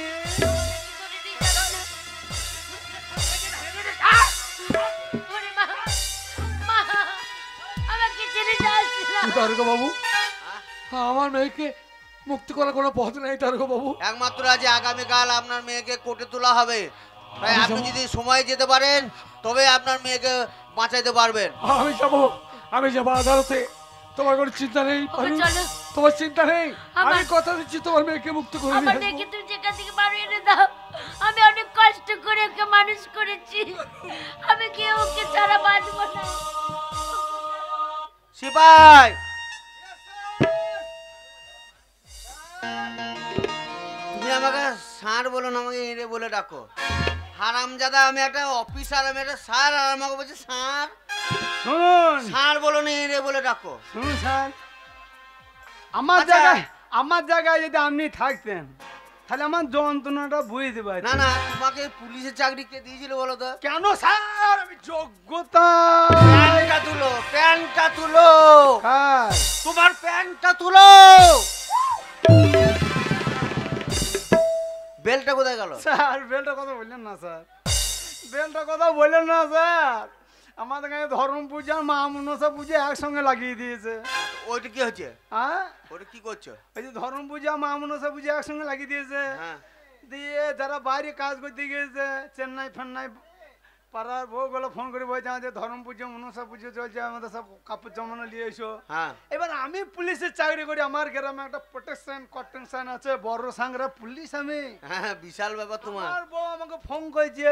ওরে মা, মা, আমাকে ছেড়ে যাস না। দারোগা বাবু, আমার মেয়েকে মুক্তি করার কোনো পথ নেই দারোগা বাবু। একমাত্র আজ আগামীকাল আপনার মেয়েকে কোর্টে তোলা হবে, তাই আপনি যদি সময় যেতে পারেন তবে আপনার মেয়েকে বাঁচাইতে পারবেন। আমি যাবো আদালতে, তোমার কোনো চিন্তা নেই। চলো। তোমার চিন্তা নেই, আমি আমার- কথা দিচ্ছি তোমার মেয়েকে মুক্ত করে আমার নিয়ে মেয়েকে আসবো। তুমি যেখান থেকে বাড়ি এনে দাও, আমি অনেক কষ্ট করে ওকে মানুষ করেছি, আমি কি ওকে ছাড়া বাঁচবো না। সিপাই তুমি আমাকে স্যার বলো না, আমাকে এঁড়ে বলে ডাকো। হারামজাদা, আমি একটা অফিসার, আমি একটা স্যার, আর আমাকে বলছে স্যার। শুনুন স্যার বলো না, এঁড়ে বলে ডাকো। শুনুন স্যার, আমার আচ্ছা। জায়গায় যদি আপনি থাকতেন তাহলে আমার যন্ত্রণাটা বুঝতে পারতেন। না না, তোমাকে পুলিশের চাকরি কে দিয়েছিল বলো তো? কেন স্যার, আমি যোগ্যতা। প্যান্টটা তুলো, প্যান্টটা তুলো, হ্যাঁ, তোমার প্যান্টটা তুলো। বেলটা কোথায় গেল? স্যার বেলটা কথা বললেন না স্যার, বেলটা কথা বললেন না স্যার। আমাদের এখানে ধর্ম পূজা মা মনসা পূজা একসঙ্গে লাগিয়ে দিয়েছে। ওইটা কি হচ্ছে? হ্যাঁ, ওটা কি করছো? ওই যে ধর্ম পূজা মা মনসা পূজা একসঙ্গে লাগিয়ে দিয়েছে। হ্যাঁ দিয়ে যারা বাইরে কাজ করতে গিয়েছে, চেন্নাই ফেন্নাই পাড়ার বউগুলো ফোন করে বলছে আমাদের ধর্ম পুজো মনসা পুজো চলছে, আমাদের সব কাপড় জামানো নিয়ে এসো। হ্যাঁ এবার আমি পুলিশের চাকরি করি, আমার গ্রামে একটা প্রোটেকশন আছে, বড় সাংরা পুলিশ আমি। হ্যাঁ, বিশাল ব্যাপার তোমার। আমার বউ আমাকে ফোন করেছে,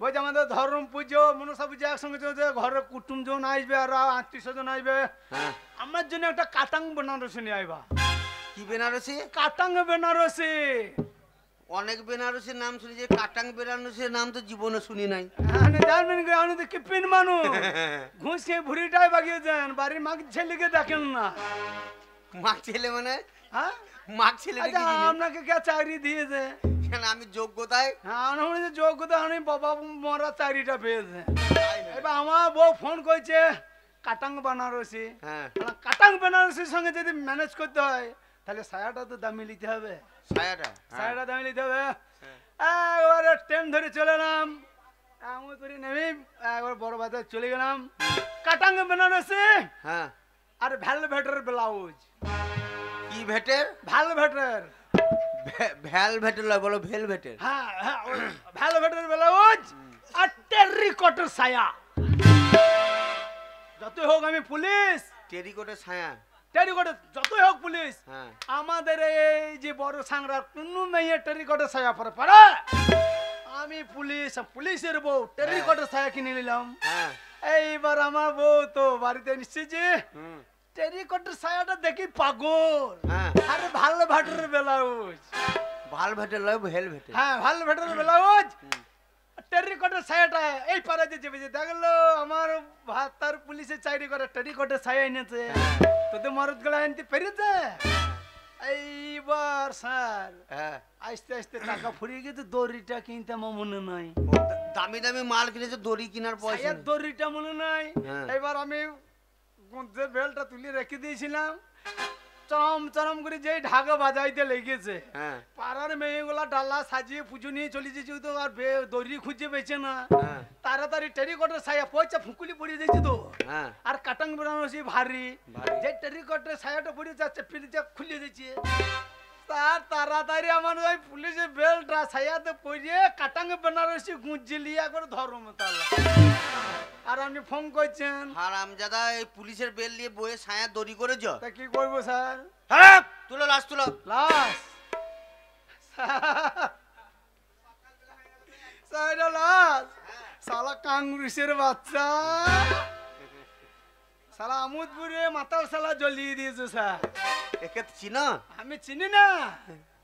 বলছে আমাদের ধর্ম পুজো মনসা পুজো একসঙ্গে চলছে, ঘরে কুটুম জন আসবে আর আত্মীয় স্বজন আসবে, হ্যাঁ, আমার জন্য একটা কাটাং বেনারসি নিয়ে আইবা। কি বেনারসি? কাটাং বেনারসি। অনেক বেনারসির নাম শুনেছি, কাটাং বেনারসির নাম তো জীবনে শুনি নাই। জানবেন আমি তো কিপিন মানুষ, ঘুষ খেয়ে ভুড়িটাই বাগিয়ে যান, বাড়ির মাকে ছেলেকে দেখেন না। মাক ছেলে মানে হ্যাঁ মাক ছেলে আচ্ছা আপনাকে কে চাকরি দিয়েছে? কেন আমি যোগ্যতায় হ্যাঁ আমার মনে হচ্ছে যোগ্যতা আমি বাবা মরা চাকরিটা পেয়েছে। এবার আমার বউ ফোন করছে কাটাং বেনারসি। হ্যাঁ কাটাং বেনারসির সঙ্গে যদি ম্যানেজ করতে হয় তাহলে সায়াটা তো দামি নিতে হবে। ছায়াটা সায়াটা দামি নিতে হবে। একবারে ট্রেন ধরে চলে এলাম, এমন করে নেমে একবার বড় বাজার চলে গেলাম। কাটাং বেনারসি হ্যাঁ আর ভ্যালভেটের ব্লাউজ। কি ভেটের ভ্যালভেটের ভ্যালভেটের লয় বলো ভেলভেটের হ্যাঁ হ্যাঁ ভ্যালভেটের ব্লাউজ আর টেরিকটের সায়া। যতই হোক আমি পুলিশ, টেরিকটের ছায়া টেরিকটের যতই হোক পুলিশ, হ্যাঁ আমাদের এই যে বড় সাংরা কোনো মেয়ে টেরিকটের সায়া পরে পারে। আমি পুলিশ, পুলিশের বউ টেরিকটের সায়া কিনে নিলাম। হ্যাঁ এইবার আমার বউ তো বাড়িতে নিশ্চয় টেরিকটের সায়াটা দেখি পাগল। হ্যাঁ আরে ভ্যালভেটের ব্লাউজ। ভেলভেটের লয় ভেলভেটের হ্যাঁ ভ্যালভেটের ব্লাউজ টেরিকটের ছায়াটা এই পারে যে চেপেছে দেখলো আমার ভাতার পুলিশে চাকরি করে টেরিকটের ছায়া এনেছে। তোদের মরদ গলা আনতে পেরেছে। এইবার স্যার হ্যাঁ আস্তে আস্তে টাকা ফুরিয়ে গেছে, দড়িটা কিনতে আমার মনে নাই। দামি দামি মাল কিনেছে দড়ি কেনার পয়সা ছায়ার নেই। দড়িটা মনে নাই। হ্যাঁ। এবার আমি গুঁজে বেলটা তুলে রেখে দিয়েছিলাম, চরম চরম করে যেই ঢাকা বাজাইতে লেগেছে। হ্যাঁ পাড়ার মেয়েগুলা ডালা সাজিয়ে পুজো নিয়ে চলে যেছে তো, আর দড়ি খুঁজে পেয়েছে না। হ্যাঁ তাড়াতাড়ি টেরিকটের ছায়া পয়সা ফুকুলি পড়ে যাচ্ছে তো। হ্যাঁ আর কাটাং বেনারসি ভারী, ভারী। যে টেরিকটের ছায়াটা পড়ে যাচ্ছে পিড়িতে খুলে দিচ্ছে। তার তাড়াতাড়ি আমার ওই পুলিশের বেলটা ছায়াতে পড়ে কাটাং বেনারসি গুঁজলি একবার ধর্মতলা। আর আপনি ফোন করছেন, হারামজাদা এই পুলিশের বেল নিয়ে বয়ে ছায়া দড়ি করেছ। তা কি করবো স্যার? হ্যাঁ তুলো লাশ তুলো লাশ সাইডা লাশ শালা কাংরুসের বাচ্চা, শালা আমোদপুরে মাতাল শালা জ্বলিয়ে দিয়েছে স্যার। একে চিনো? আমি চিনি না,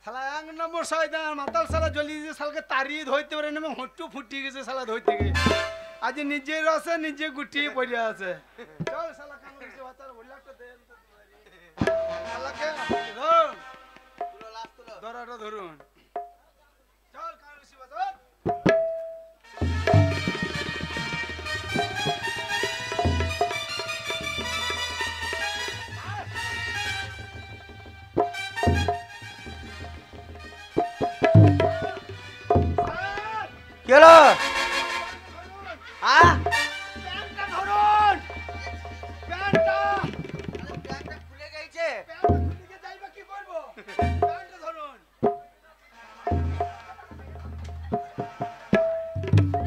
শালা 1 নম্বর শয়তান মাতাল শালা জ্বলিয়ে দিয়েছে। শালাকে তাড়িয়ে ধরতে পারে না, হট্টু ফুটিয়ে গেছে শালা ধরতে গিয়ে। আজ নিজে রসে নিজে গুটিয়ে পড়ে আছে। চল শালা কাংরুসের বাচ্চার বললাটা দে শালাকে ধর, তুলো লাশ তুলো। ধরাটা ধরুন। চল কাংরুসি বাচ্চা। কি হলো? হ্যাঁ প্যান্টটা ধরুন, প্যান্টটা প্যান্টটা খুলে গেছে। খুলে যাইবা কি করব? প্যান্টটা ধরুন।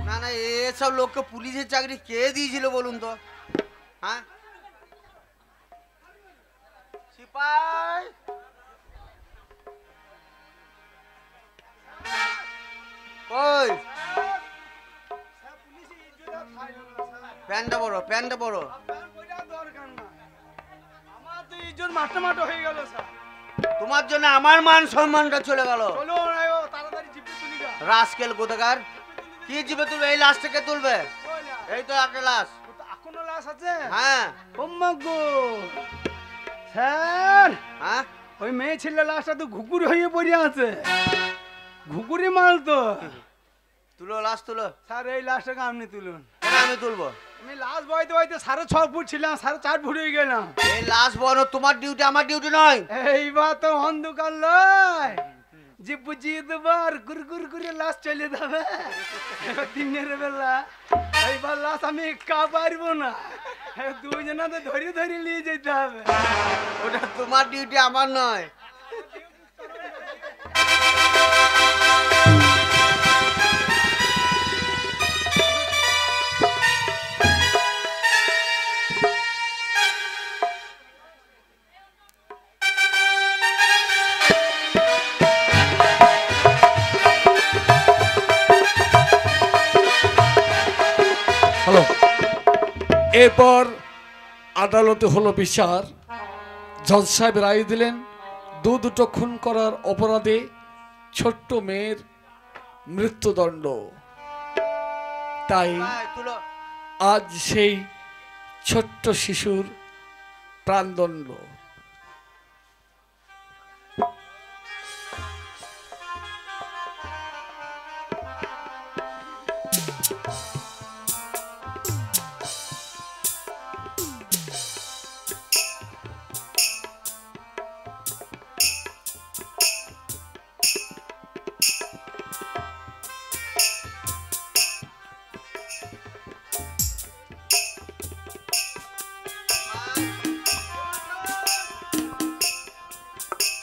না না এসব লোককে পুলিশের চাকরি কে দিয়েছিল বলুন তো? হ্যাঁ সিপাই কই? স্যার পুলিশে ইজ্জত খাই না স্যার। প্যান্টটা বড় প্যান্টটা বড়। প্যান্ট পরার দরকার না, আমার তো ইজ্জত মাটা হয়ে গেল স্যার। তোমার জন্য আমার মান সম্মানটা চলে গেল। চলো আয়ো তাড়াতাড়ি জিপে তুলি গা। রাস্কেল কোথাকার কি জিবে তুলবে? এই লাশ থেকে তুলবে। এই তো একটা লাশ। এখনো লাশ আছে? হ্যাঁ ওম্মাগো স্যার, হ্যাঁ ওই মেয়ে ছেলে লাশটা তো ঘুকুর হয়ে পড়ে আছে। ঘুকুরি মাল তো। তুলো লাশ তুলো। স্যার এই লাশটাকে আপনি তুলুন। কেন আমি তুলবো? আমি লাশ বইতে বইতে 6.5 ফুট ছিলাম, 4.5 ফুট হয়ে গেলাম। এই লাশ বড় তোমার ডিউটি আমার ডিউটি নয়। এইবার তো অন্ধকার লয় যে বুঝিয়ে দেবার গুরগুর করে লাশ চলে যাবে দিনের বেলা। এইবার লাশ আমি একা পারবো না, দুজনাতে ধরে ধরে নিয়ে যেতে হবে। ওটা তোমার ডিউটি আমার নয়। হ্যালো, এরপর আদালতে হলো বিচার। জজ সাহেব রায় দিলেন দুটো খুন করার অপরাধে ছোট্ট মেয়ের মৃত্যুদণ্ড। তাই তুলো। আজ সেই ছোট্ট শিশুর প্রাণদণ্ড।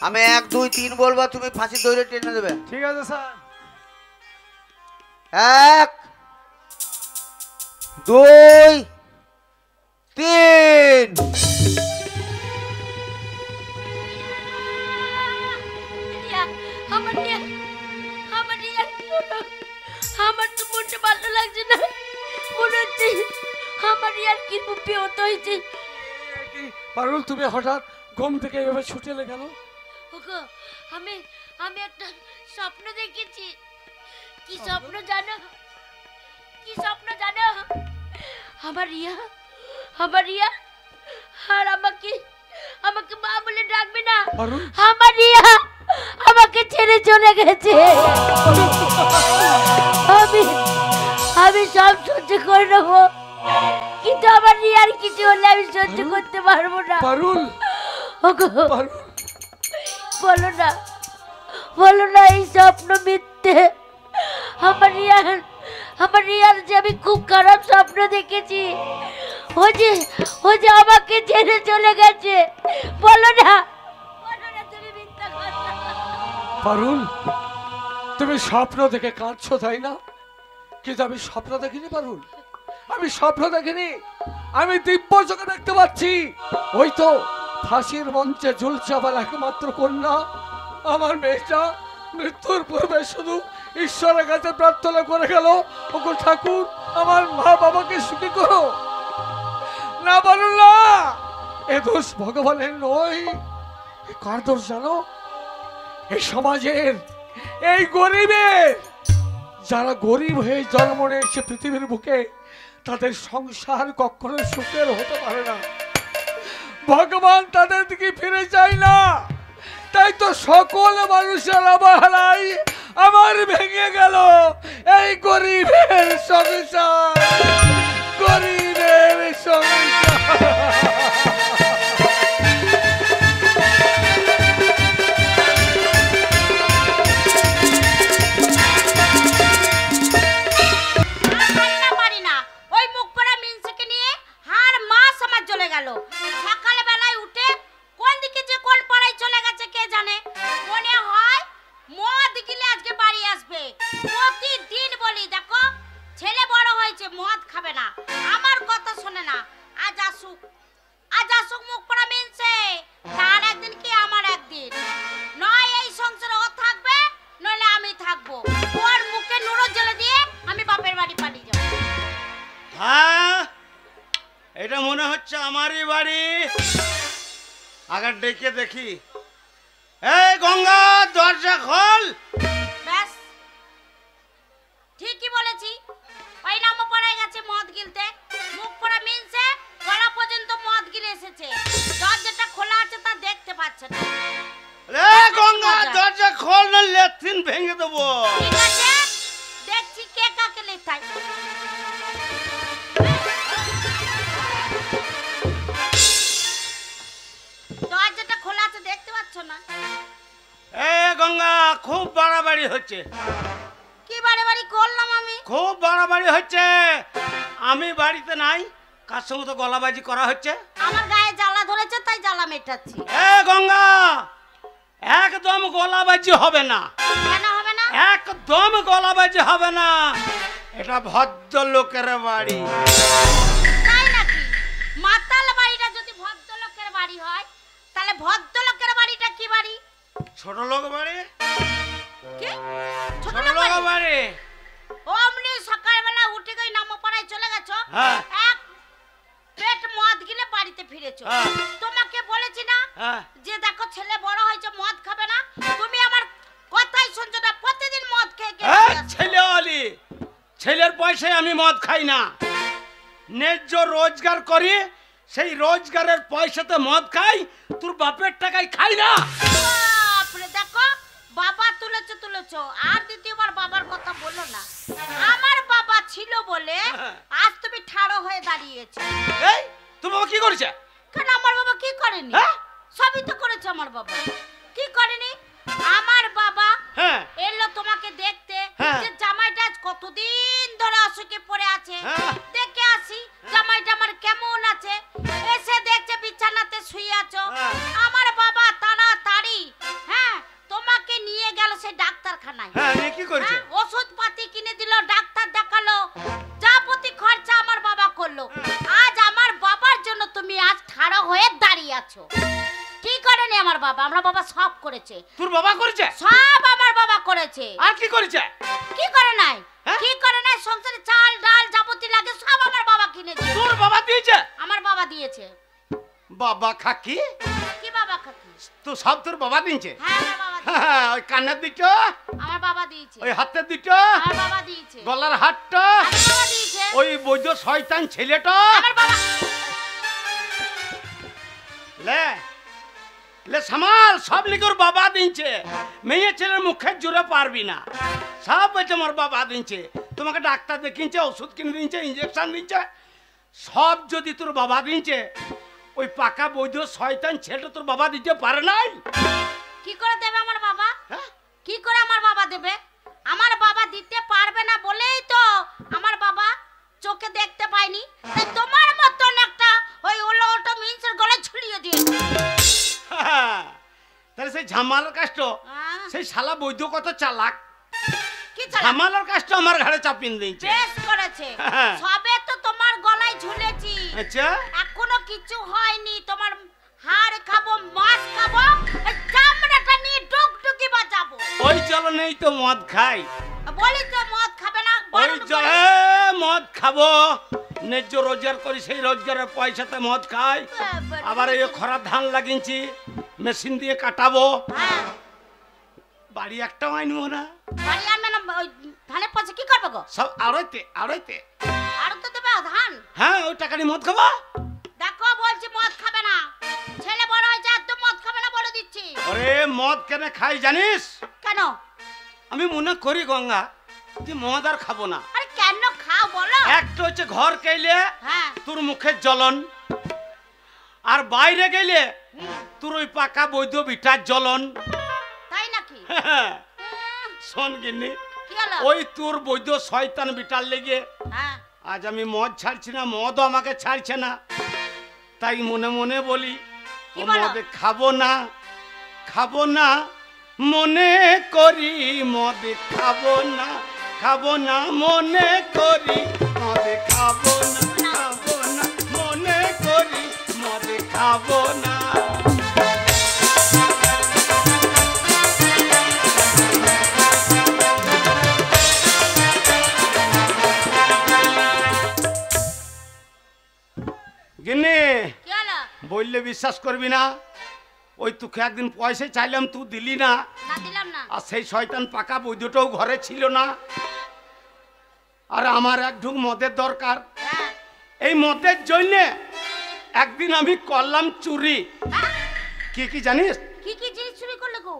আমি 1 2 3 বলবো, তুমি ফাঁসি দড়ি টেনে দেবে। ঠিক আছে স্যার। 1 2 3। রিয়া, আমার রিয়া, আমার রিয়া কি হলো? আমার তো মনটা ভালো লাগছে না, মনে হচ্ছে আমার রিয়ার কি বিপদ হয়েছে। পারুল, তুমি হঠাৎ ঘুম থেকে এভাবে ছুটে এলে কেন? ওগো, আমি আমি একটা স্বপ্ন দেখেছি। কি স্বপ্ন জানো? কি স্বপ্ন জানো? আমার রিয়া, আমার রিয়া আর আমাকে আমাকে মা বলে ডাকবে না। পারুল, আমার রিয়া আমাকে ছেড়ে চলে গেছে। আমি আমি সব সহ্য করে নেবো, কিন্তু আমার রিয়ার কিছু হলে আমি সহ্য করতে পারবো না। পারুল, ওগো, পারুল, বলো না, বলো না এই স্বপ্ন মিথ্যে। আমার রিয়ার যে আমি খুব খারাপ স্বপ্ন দেখেছি। ও যে আমাকে ছেড়ে চলে গেছে। বলো না, বলো না তুমি মিথ্যা কথা। পারুল, তুমি স্বপ্ন দেখে কাঁদছো তাই না? কিন্তু আমি স্বপ্ন দেখিনি পারুল, আমি স্বপ্ন দেখিনি, আমি দিব্য চোখে দেখতে পাচ্ছি। ওই তো ফাঁসির মঞ্চে ঝুলছে আমার একমাত্র কন্যা, আমার মেয়েটা মৃত্যুর পূর্বে শুধু ঈশ্বরের কাছে প্রার্থনা করে গেল, ওগো ঠাকুর আমার মা বাবাকে সুখী করো। না পারুল না, এ দোষ ভগবানের নয়, কার দোষ জানো? এই সমাজের, এই গরিবের। যারা গরিব হয়ে জন্ম নিয়েছে পৃথিবীর বুকে, তাদের সংসার কখনো সুখের হতে পারে না। ভগবান তাদের দিকে ফিরে যায় না। তাই তো সকল মানুষের অবহেলায় আমার ভেঙে গেল এই গরিবের সংসার, গরিবের সংসার। পারি না, ওই মুখ পড়া মিনসেকে নিয়ে হার মাস আমার চলে গেল। সকালে বেলায় উঠে কোন দিকে যে কোন পাড়ায় চলে গেছে কে জানে। মনে হয় মদ গিলে আজকে বাড়ি আসবে। প্রতিদিন বলি দেখো ছেলে বড় হয়েছে, মদ খাবে না, আমার কথা শোনে না। আজ আসুক, আজ আসুক মুখ পড়া মিনসে। তার একদিন কি আমার একদিন। নয় এই সংসারে ও থাকবে, নইলে আমি থাকবো। ওর মুখে নুরো জ্বেলে দিয়ে আমি বাপের বাড়ি পালিয়ে যাবো। হ্যাঁ, এটা মনে হচ্ছে আমারই বাড়ি। আগে ডেকে দেখি। এই গঙ্গা, দরজা খোল। ব্যাস ঠিকই বলেছি, ওই নামও পড়ে গেছে মদ গিলতে। মুখ পড়া মিনসে গলা পর্যন্ত মদ গিলে এসেছে। দরজাটা খোলা আছে তা দেখতে পাচ্ছে না। এই গঙ্গা, দরজা খোল না লেট্রিন ভেঙে দেবো। ঠিক আছে, দেখছি কে কাকে লেটায়। দরজাটা খোলা আছে দেখতে পাচ্ছ না? এই গঙ্গা, খুব বাড়াবাড়ি হচ্ছে। কি বাড়ি বাড়ি করলাম আমি? খুব বাড়াবাড়ি হচ্ছে। আমি বাড়িতে নাই, কার সঙ্গে তো গলাবাজি করা হচ্ছে। আমার গায়ে জ্বালা ধরেছে তাই জ্বালা মেটাচ্ছি। এ গঙ্গা, একদম গলাবাজি হবে না। কেন হবে না? একদম গলাবাজি হবে না। এটা ভদ্রলোকের বাড়ি। তাই নাকি? মাতাল বাড়িটা যদি ভদ্রলোকের বাড়ি হয়, তাহলে ভদ্রলোকের বাড়িটা কি বাড়ি? ছোট লোক বাড়ি। কি? ছোট ছোট লোক লোক বাড়ি? বাড়ি। অমনি সকালবেলা উঠে গই নামপাড়ায় চলে গেছো, হ্যাঁ। এক পেট মদ গিলে বাড়িতে ফিরেছো। হ্যাঁ। তোমাকে বলেছি না হ্যাঁ। যে দেখো ছেলে বড় হয়েছে মদ খাবে না? তুমি আমার কথাই শুনছো না, প্রতিদিন মদ খেয়ে এই খেয়ে ছেলে অলি, ছেলের পয়সায় আমি মদ খাই না। ন্যায্য রোজগার করি, সেই রোজগারের পয়সাতে মদ খাই, তোর বাপের টাকায় খাই না। বাপরে, দেখো বাবা তুলেছো আর দ্বিতীয়বার বাবার কথা বলো না। আমার বাবা ছিল বলে আজ তুমি ঠাড়ো হয়ে দাঁড়িয়েছো। এই তোর বাবা কি করেছে? কেন আমার বাবা কি করেনি? হ্যাঁ? সবই তো করেছে আমার বাবা। কি করেনি? আমার বাবা হ্যাঁ। এলো তোমাকে দেখতে, হ্যাঁ। যে জামাইটা আজ কতদিন ধরে অসুখে পড়ে আছে, হ্যাঁ। দেখে আসি জামাইটা আমার কেমন আছে। এসে দেখছে বিছানাতে শুয়ে আছো। হ্যাঁ। আমার বাবা তাড়াতাড়ি আছো। কি করেনি আমার বাবা? আমার বাবা সব করেছে। তোর বাবা করেছে? সব আমার বাবা করেছে। আর কি করেছে? কি করে নাই? হ্যাঁ? কি করে নাই? সংসারে চাল ডাল যাবতীয় লাগে সব আমার বাবা কিনে দিয়েছে। তোর বাবা দিয়েছে? আমার বাবা দিয়েছে। বাবা খাকি? কি বাবা খাকি? তো সব তোর বাবা দিয়েছে? হ্যাঁ আমার বাবা দিয়েছে। ওই কানের দিকটা, আমার বাবা দিয়েছে। ওই হাতের দিকটা, আমার বাবা দিয়েছে। গলার হাতটা, আমার বাবা দিয়েছে। ওই বৈধ শয়তান ছেলেটা, আমার বাবা লে লে সামাল সব লিখে বাবা দিনছে। মেয়ে ছেলের মুখে জুড়ে পারবি না, সব বলছে আমার বাবা দিনছে। তোমাকে ডাক্তার দেখিয়েছে, ওষুধ কিনে দিনছে, ইঞ্জেকশন দিনছে, সব যদি তোর বাবা দিনছে, ওই পাকা বৈধ শয়তান ছেলেটা তোর বাবা দিতে পারে নাই? কি করে দেবে আমার বাবা? হ্যাঁ? কি করে আমার বাবা দেবে? আমার বাবা দিতে পারবে না বলেই তো আমার বাবা চোখে দেখতে পায়নি। তাই তোমার মতন একটা ওই ওলো ওটো মিন্সের গলায় ঝুলিয়ে দিয়েছে। তাহলে সেই ঝামালার কাষ্ট, হ্যাঁ। সেই শালা বৈধ কত চালাক, কি চালাক? ঝামালার কাষ্ট আমার ঘাড়ে চাপিয়ে দিয়েছে। বেশ করেছে। হ্যাঁ। সবে তো তোমার গলায় ঝুলেছি, আচ্ছা, এখনো কিছু হয়নি। তোমার হাড় খাবো, মাছ খাবো, এই চামড়াটা নিয়ে ডুকডুকি বাজাবো। ওই চলো নেই তো মদ খাই, বলি তো মদ খাবে না, ওই বারণ করে। চলে মদ খাবো, ন্যায্য রোজগার করি, সেই রোজগারের পয়সাতে মদ খাই। আবার এই খরা ধান লাগিয়েছি, মেশিন দিয়ে কাটাবো, হ্যাঁ, বাড়ি একটাও আইনবো না। বাড়ি আনবে না, ওই ধানের পয়সা কি করবে গো? সব আড়াইতে আড়াইতে। আর তো দেবে ধান। হ্যাঁ, ওই টাকা নিয়ে মদ খাবো। দেখো বলছি মদ খাবে না, ছেলে বড় হয়েছে একদম মদ খাবে না বলে দিচ্ছি। ওরে মদ কেন খাই জানিস? কেন? আমি মনে করি গঙ্গা যে মদ আর খাবো না। আরে কেন খাও বলো? একটা হচ্ছে ঘর কেলে হ্যাঁ, তোর মুখের জ্বলন, আর বাইরে গেলে তোর ওই পাকা বৈধ বিটার জ্বলন। তাই নাকি? শোন গিন্নি, কি হলো? ওই তোর বৈধ শয়তান বিটার লেগে হ্যাঁ, আজ আমি মদ ছাড়ছি না, মদও আমাকে ছাড়ছে না। তাই মনে মনে বলি কি ও বলো? মদে খাবো না, খাবো না, মনে করি মদে খাবো না, খাবো না, মনে করি মদে খাবো না, খাবো না, মনে করি মদে খাবো না। গিন্নি, কি হলো? বললে বিশ্বাস করবি না, ওই তোকে একদিন পয়সা চাইলাম, তুই দিলি না। না দিলাম না। আর সেই শয়তান পাকা বৈধটাও ঘরে ছিল না। আর আমার এক ঢুক মদের দরকার। হ্যাঁ, এই মদের জন্য একদিন আমি করলাম চুরি। হ্যাঁ, কি কি জানিস? কি কি জিনিস চুরি করলে গো?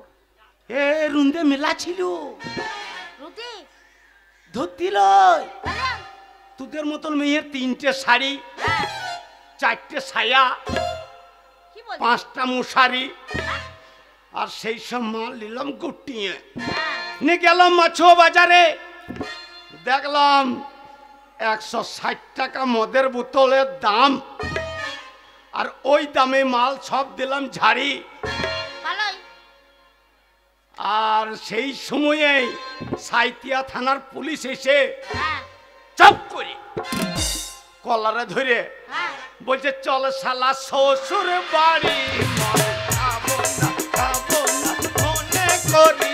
এ রুন্দে মেলা ছিল, রুটি ধরতি তাহলে? তোদের মতন মেয়ের 3টে শাড়ি, হ্যাঁ, 4টে সায়া, কি বলছিস? 5টা মশারি, আর সেই সব মাল নিলাম গুটিয়ে। হ্যাঁ, নিয়ে গেলাম মাছুয়া বাজারে, দেখলাম 160 টাকা মদের বোতলের দাম, আর ওই দামে মাল সব দিলাম ঝাড়ি। ভালোই। আর সেই সময়ে সাইতিয়া থানার পুলিশ এসে হ্যাঁ, চাপ করে কলারে ধরে হ্যাঁ, বলছে চল শালা শ্বশুর বাড়ি, মদ খাবো না, খাবো না, মনে করি।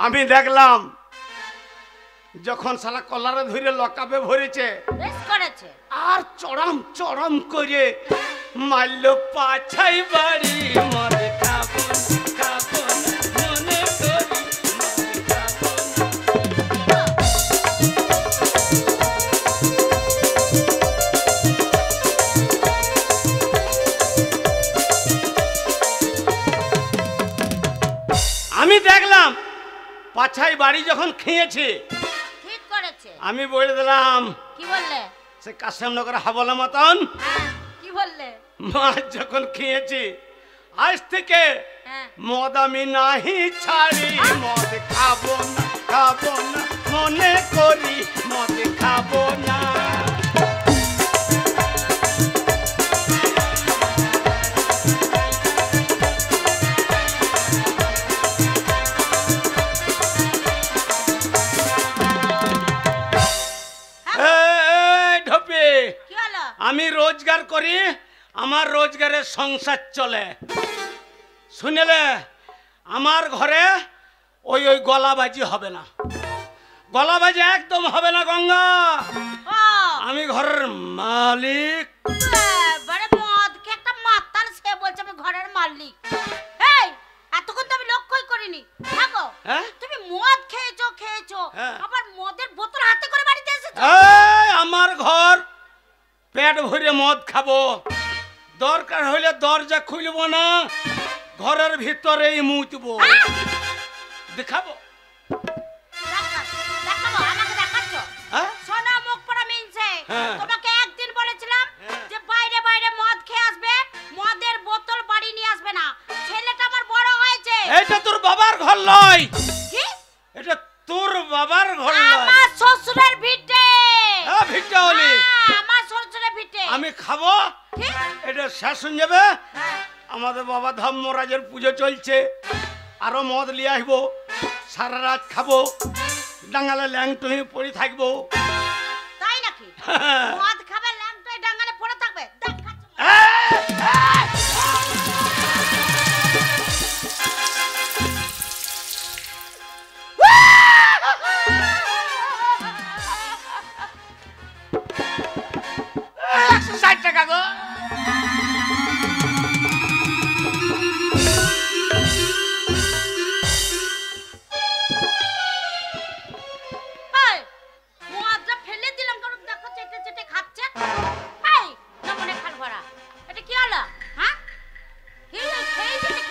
আমি দেখলাম যখন শালা কলারে ধরে লকাপে ভরেছে, বেশ করেছে। আর চড়াম চড়াম করে মারল পাছাই বাড়ি, মদ খাবো না, খাবো না, মনে করি মদ খাবো না। আমি দেখলাম পাছাই বাড়ি যখন খেয়েছে, ঠিক করেছে। আমি বলে দিলাম কি বললে? সে কাশেমনগর হাবলা মতন হ্যাঁ, কি বললে? মাছ যখন খেয়েছি, আজ থেকে হ্যাঁ, মদ আমি নাহি ছাড়ি, মদ খাবো না, খাবো না, মনে করি মদ খাবো না। রোজগারের সংসার চলে। শুনেলে আমার ঘরে ওই ওই গলাবাজি হবে না, গলাবাজি একদম হবে না গঙ্গা। আমি ঘরের মালিক। এবারে মদ খেয়ে একটা মাতাল সে বলছে আমি ঘরের মালিক। এই এতক্ষণ তো আমি লক্ষ্যই করিনি। দেখো তুমি মদ খেয়েছো আবার মদের বোতল হাতে করে বাড়িতে এসেছো। এই আমার ঘর, পেট ভরে মদ খাবো, দরকার হলে দরজা খুলবো না, ঘরের ভিতরেই মুতবো। দেখাবো দেখাবো আমাকে দেখাচ্ছ? সোনা মুখ পড়া মিনছে। তোমাকে একদিন বলেছিলাম যে বাইরে বাইরে মদ খেয়ে আসবে, মদের বোতল বাড়ি নিয়ে আসবে না। ছেলেটা আমার বড় হয়েছে। এটা তোর বাবার ঘর নয়। কি? এটা তোর বাবার ঘর নয়, আমার শ্বশুরের ভিটে। হ্যাঁ ভিটে হলি। আমার শ্বশুরের ভিটে। আমি খাবো, এটা শেষ হয়ে যাবে। আমাদের বাবা ধর্মরাজের পুজো চলছে, আরো মদ নিয়ে আসবো, সারা রাত খাবো, ডাঙ্গালে ল্যাংটুই পড়ে থাকবো। তাই নাকি? মদ খাবে ল্যাংটুই ডাঙ্গালে পড়ে থাকবে? দেখাচ্ছ 60 টাকা গো। মদটা ফেলে দিলাম কারণ দেখো চেটে চেটে খাচ্ছে। এই নমনে খাল ভরা, এটা কি হলো? হ্যাঁ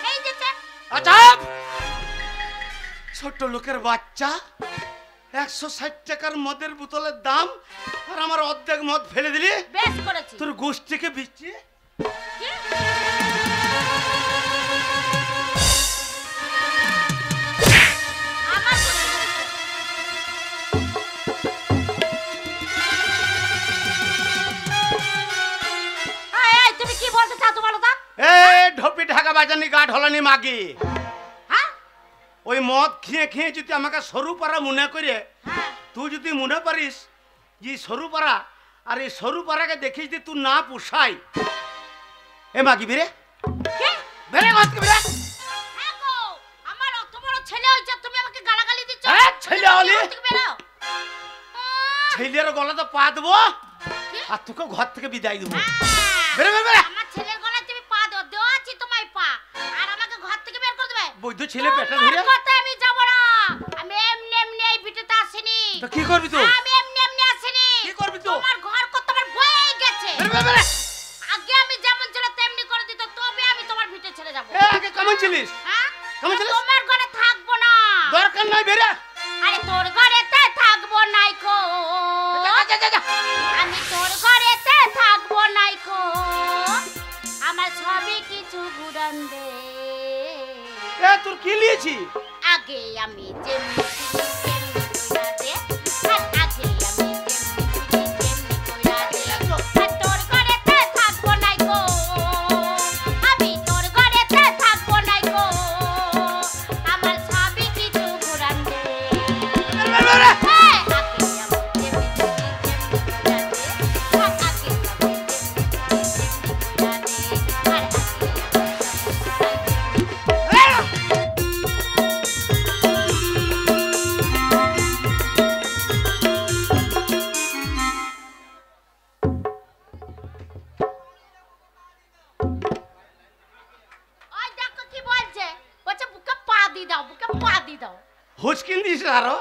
খেয়ে যেতে। আচ্ছা ছোট লোকের বাচ্চা, 160 টাকার মদের বোতলের দাম, আর আমার অর্ধেক মদ ফেলে দিলি। বেশ করেছি। তোর গোষ্ঠীকে বিচ্ছি। তুমি কি বলতে চাও তো বলো তো? এই ঢোপি ঢাকা বাজানি গা ঢলানি মাগি। ওই মদ খেয়ে খেয়ে যদি আমাকে সরু পাড়া মনে করে, তুই যদি মনে পারিস যে সরু পাড়া, আর এই সরু পাড়াকে দেখিস যে তুই না পোষাই, এ মাগি বেরে বেরে মদকে বেরে। আমার অত বড় ছেলে হইছে, তুমি আমাকে গালাগালি দিচ্ছ? ছেলে হলি, ছেলের গলা তো পা দেবো আর তোকে ঘর থেকে বিদায় দেবো। বেরে বেরে বেরে। আমার ছেলের গলায় তুমি পা দাও, দেওয়াছি তোমায় পা, আর আমাকে ঘর থেকে বের করে দেবে? বৈধ ছেলে পেটা ধরে কথা আমি যাব না। আমি এমনি এমনি এই ভিটেতে আসিনি। তো কি করবি তুই? আমি এমনি এমনি আসিনি। কি করবি তুই? তোমার ঘর কত আমার বয়ে গেছে। বেরে বেরে। আগে আমি যেমন ছিল তেমনি করে দিত, তবে আমি তোমার ভিটে ছেড়ে যাব। এ আগে কেমন ছিলিস? হ্যাঁ কেমন ছিলিস? তোমার ঘরে থাকবো না। দরকার নাই বেরে। আরে তোর ঘরেতে থাকবো নাইকো। আমি তোর ঘরেতে থাকবো নাইকো। আমার সবই কিছু ঘুরান দে। এ তোর কি লিয়েছি? আগে আমি যেমনি কইরা দে, আর আগে আমি যেমনি কইরা দে। আর তোর ঘরেতে থাকবো নাইকো। আমি তোর ঘরেতে থাকবো নাইকো। আমার সবই কিছু ঘুরান দে। হুচকিন দিস আরো,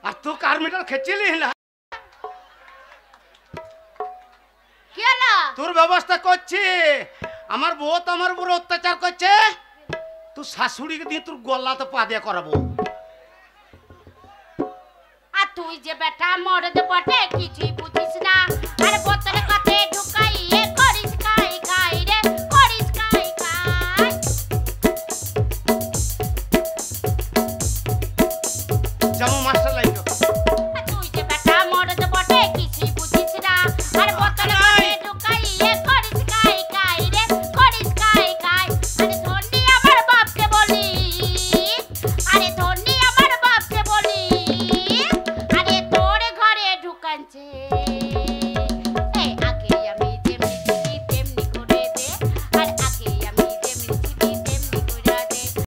আর তুই কার মিটার খেয়েছিলি না? কি হলো? তোর ব্যবস্থা করছি। আমার বউ তো আমার উপর অত্যাচার করছে, তুই শাশুড়িকে দিয়ে তোর গলাতে পা দিয়ে করাবো। আর তুই যে বেটা মরদ বটে কিছুই বুঝিস না। আরে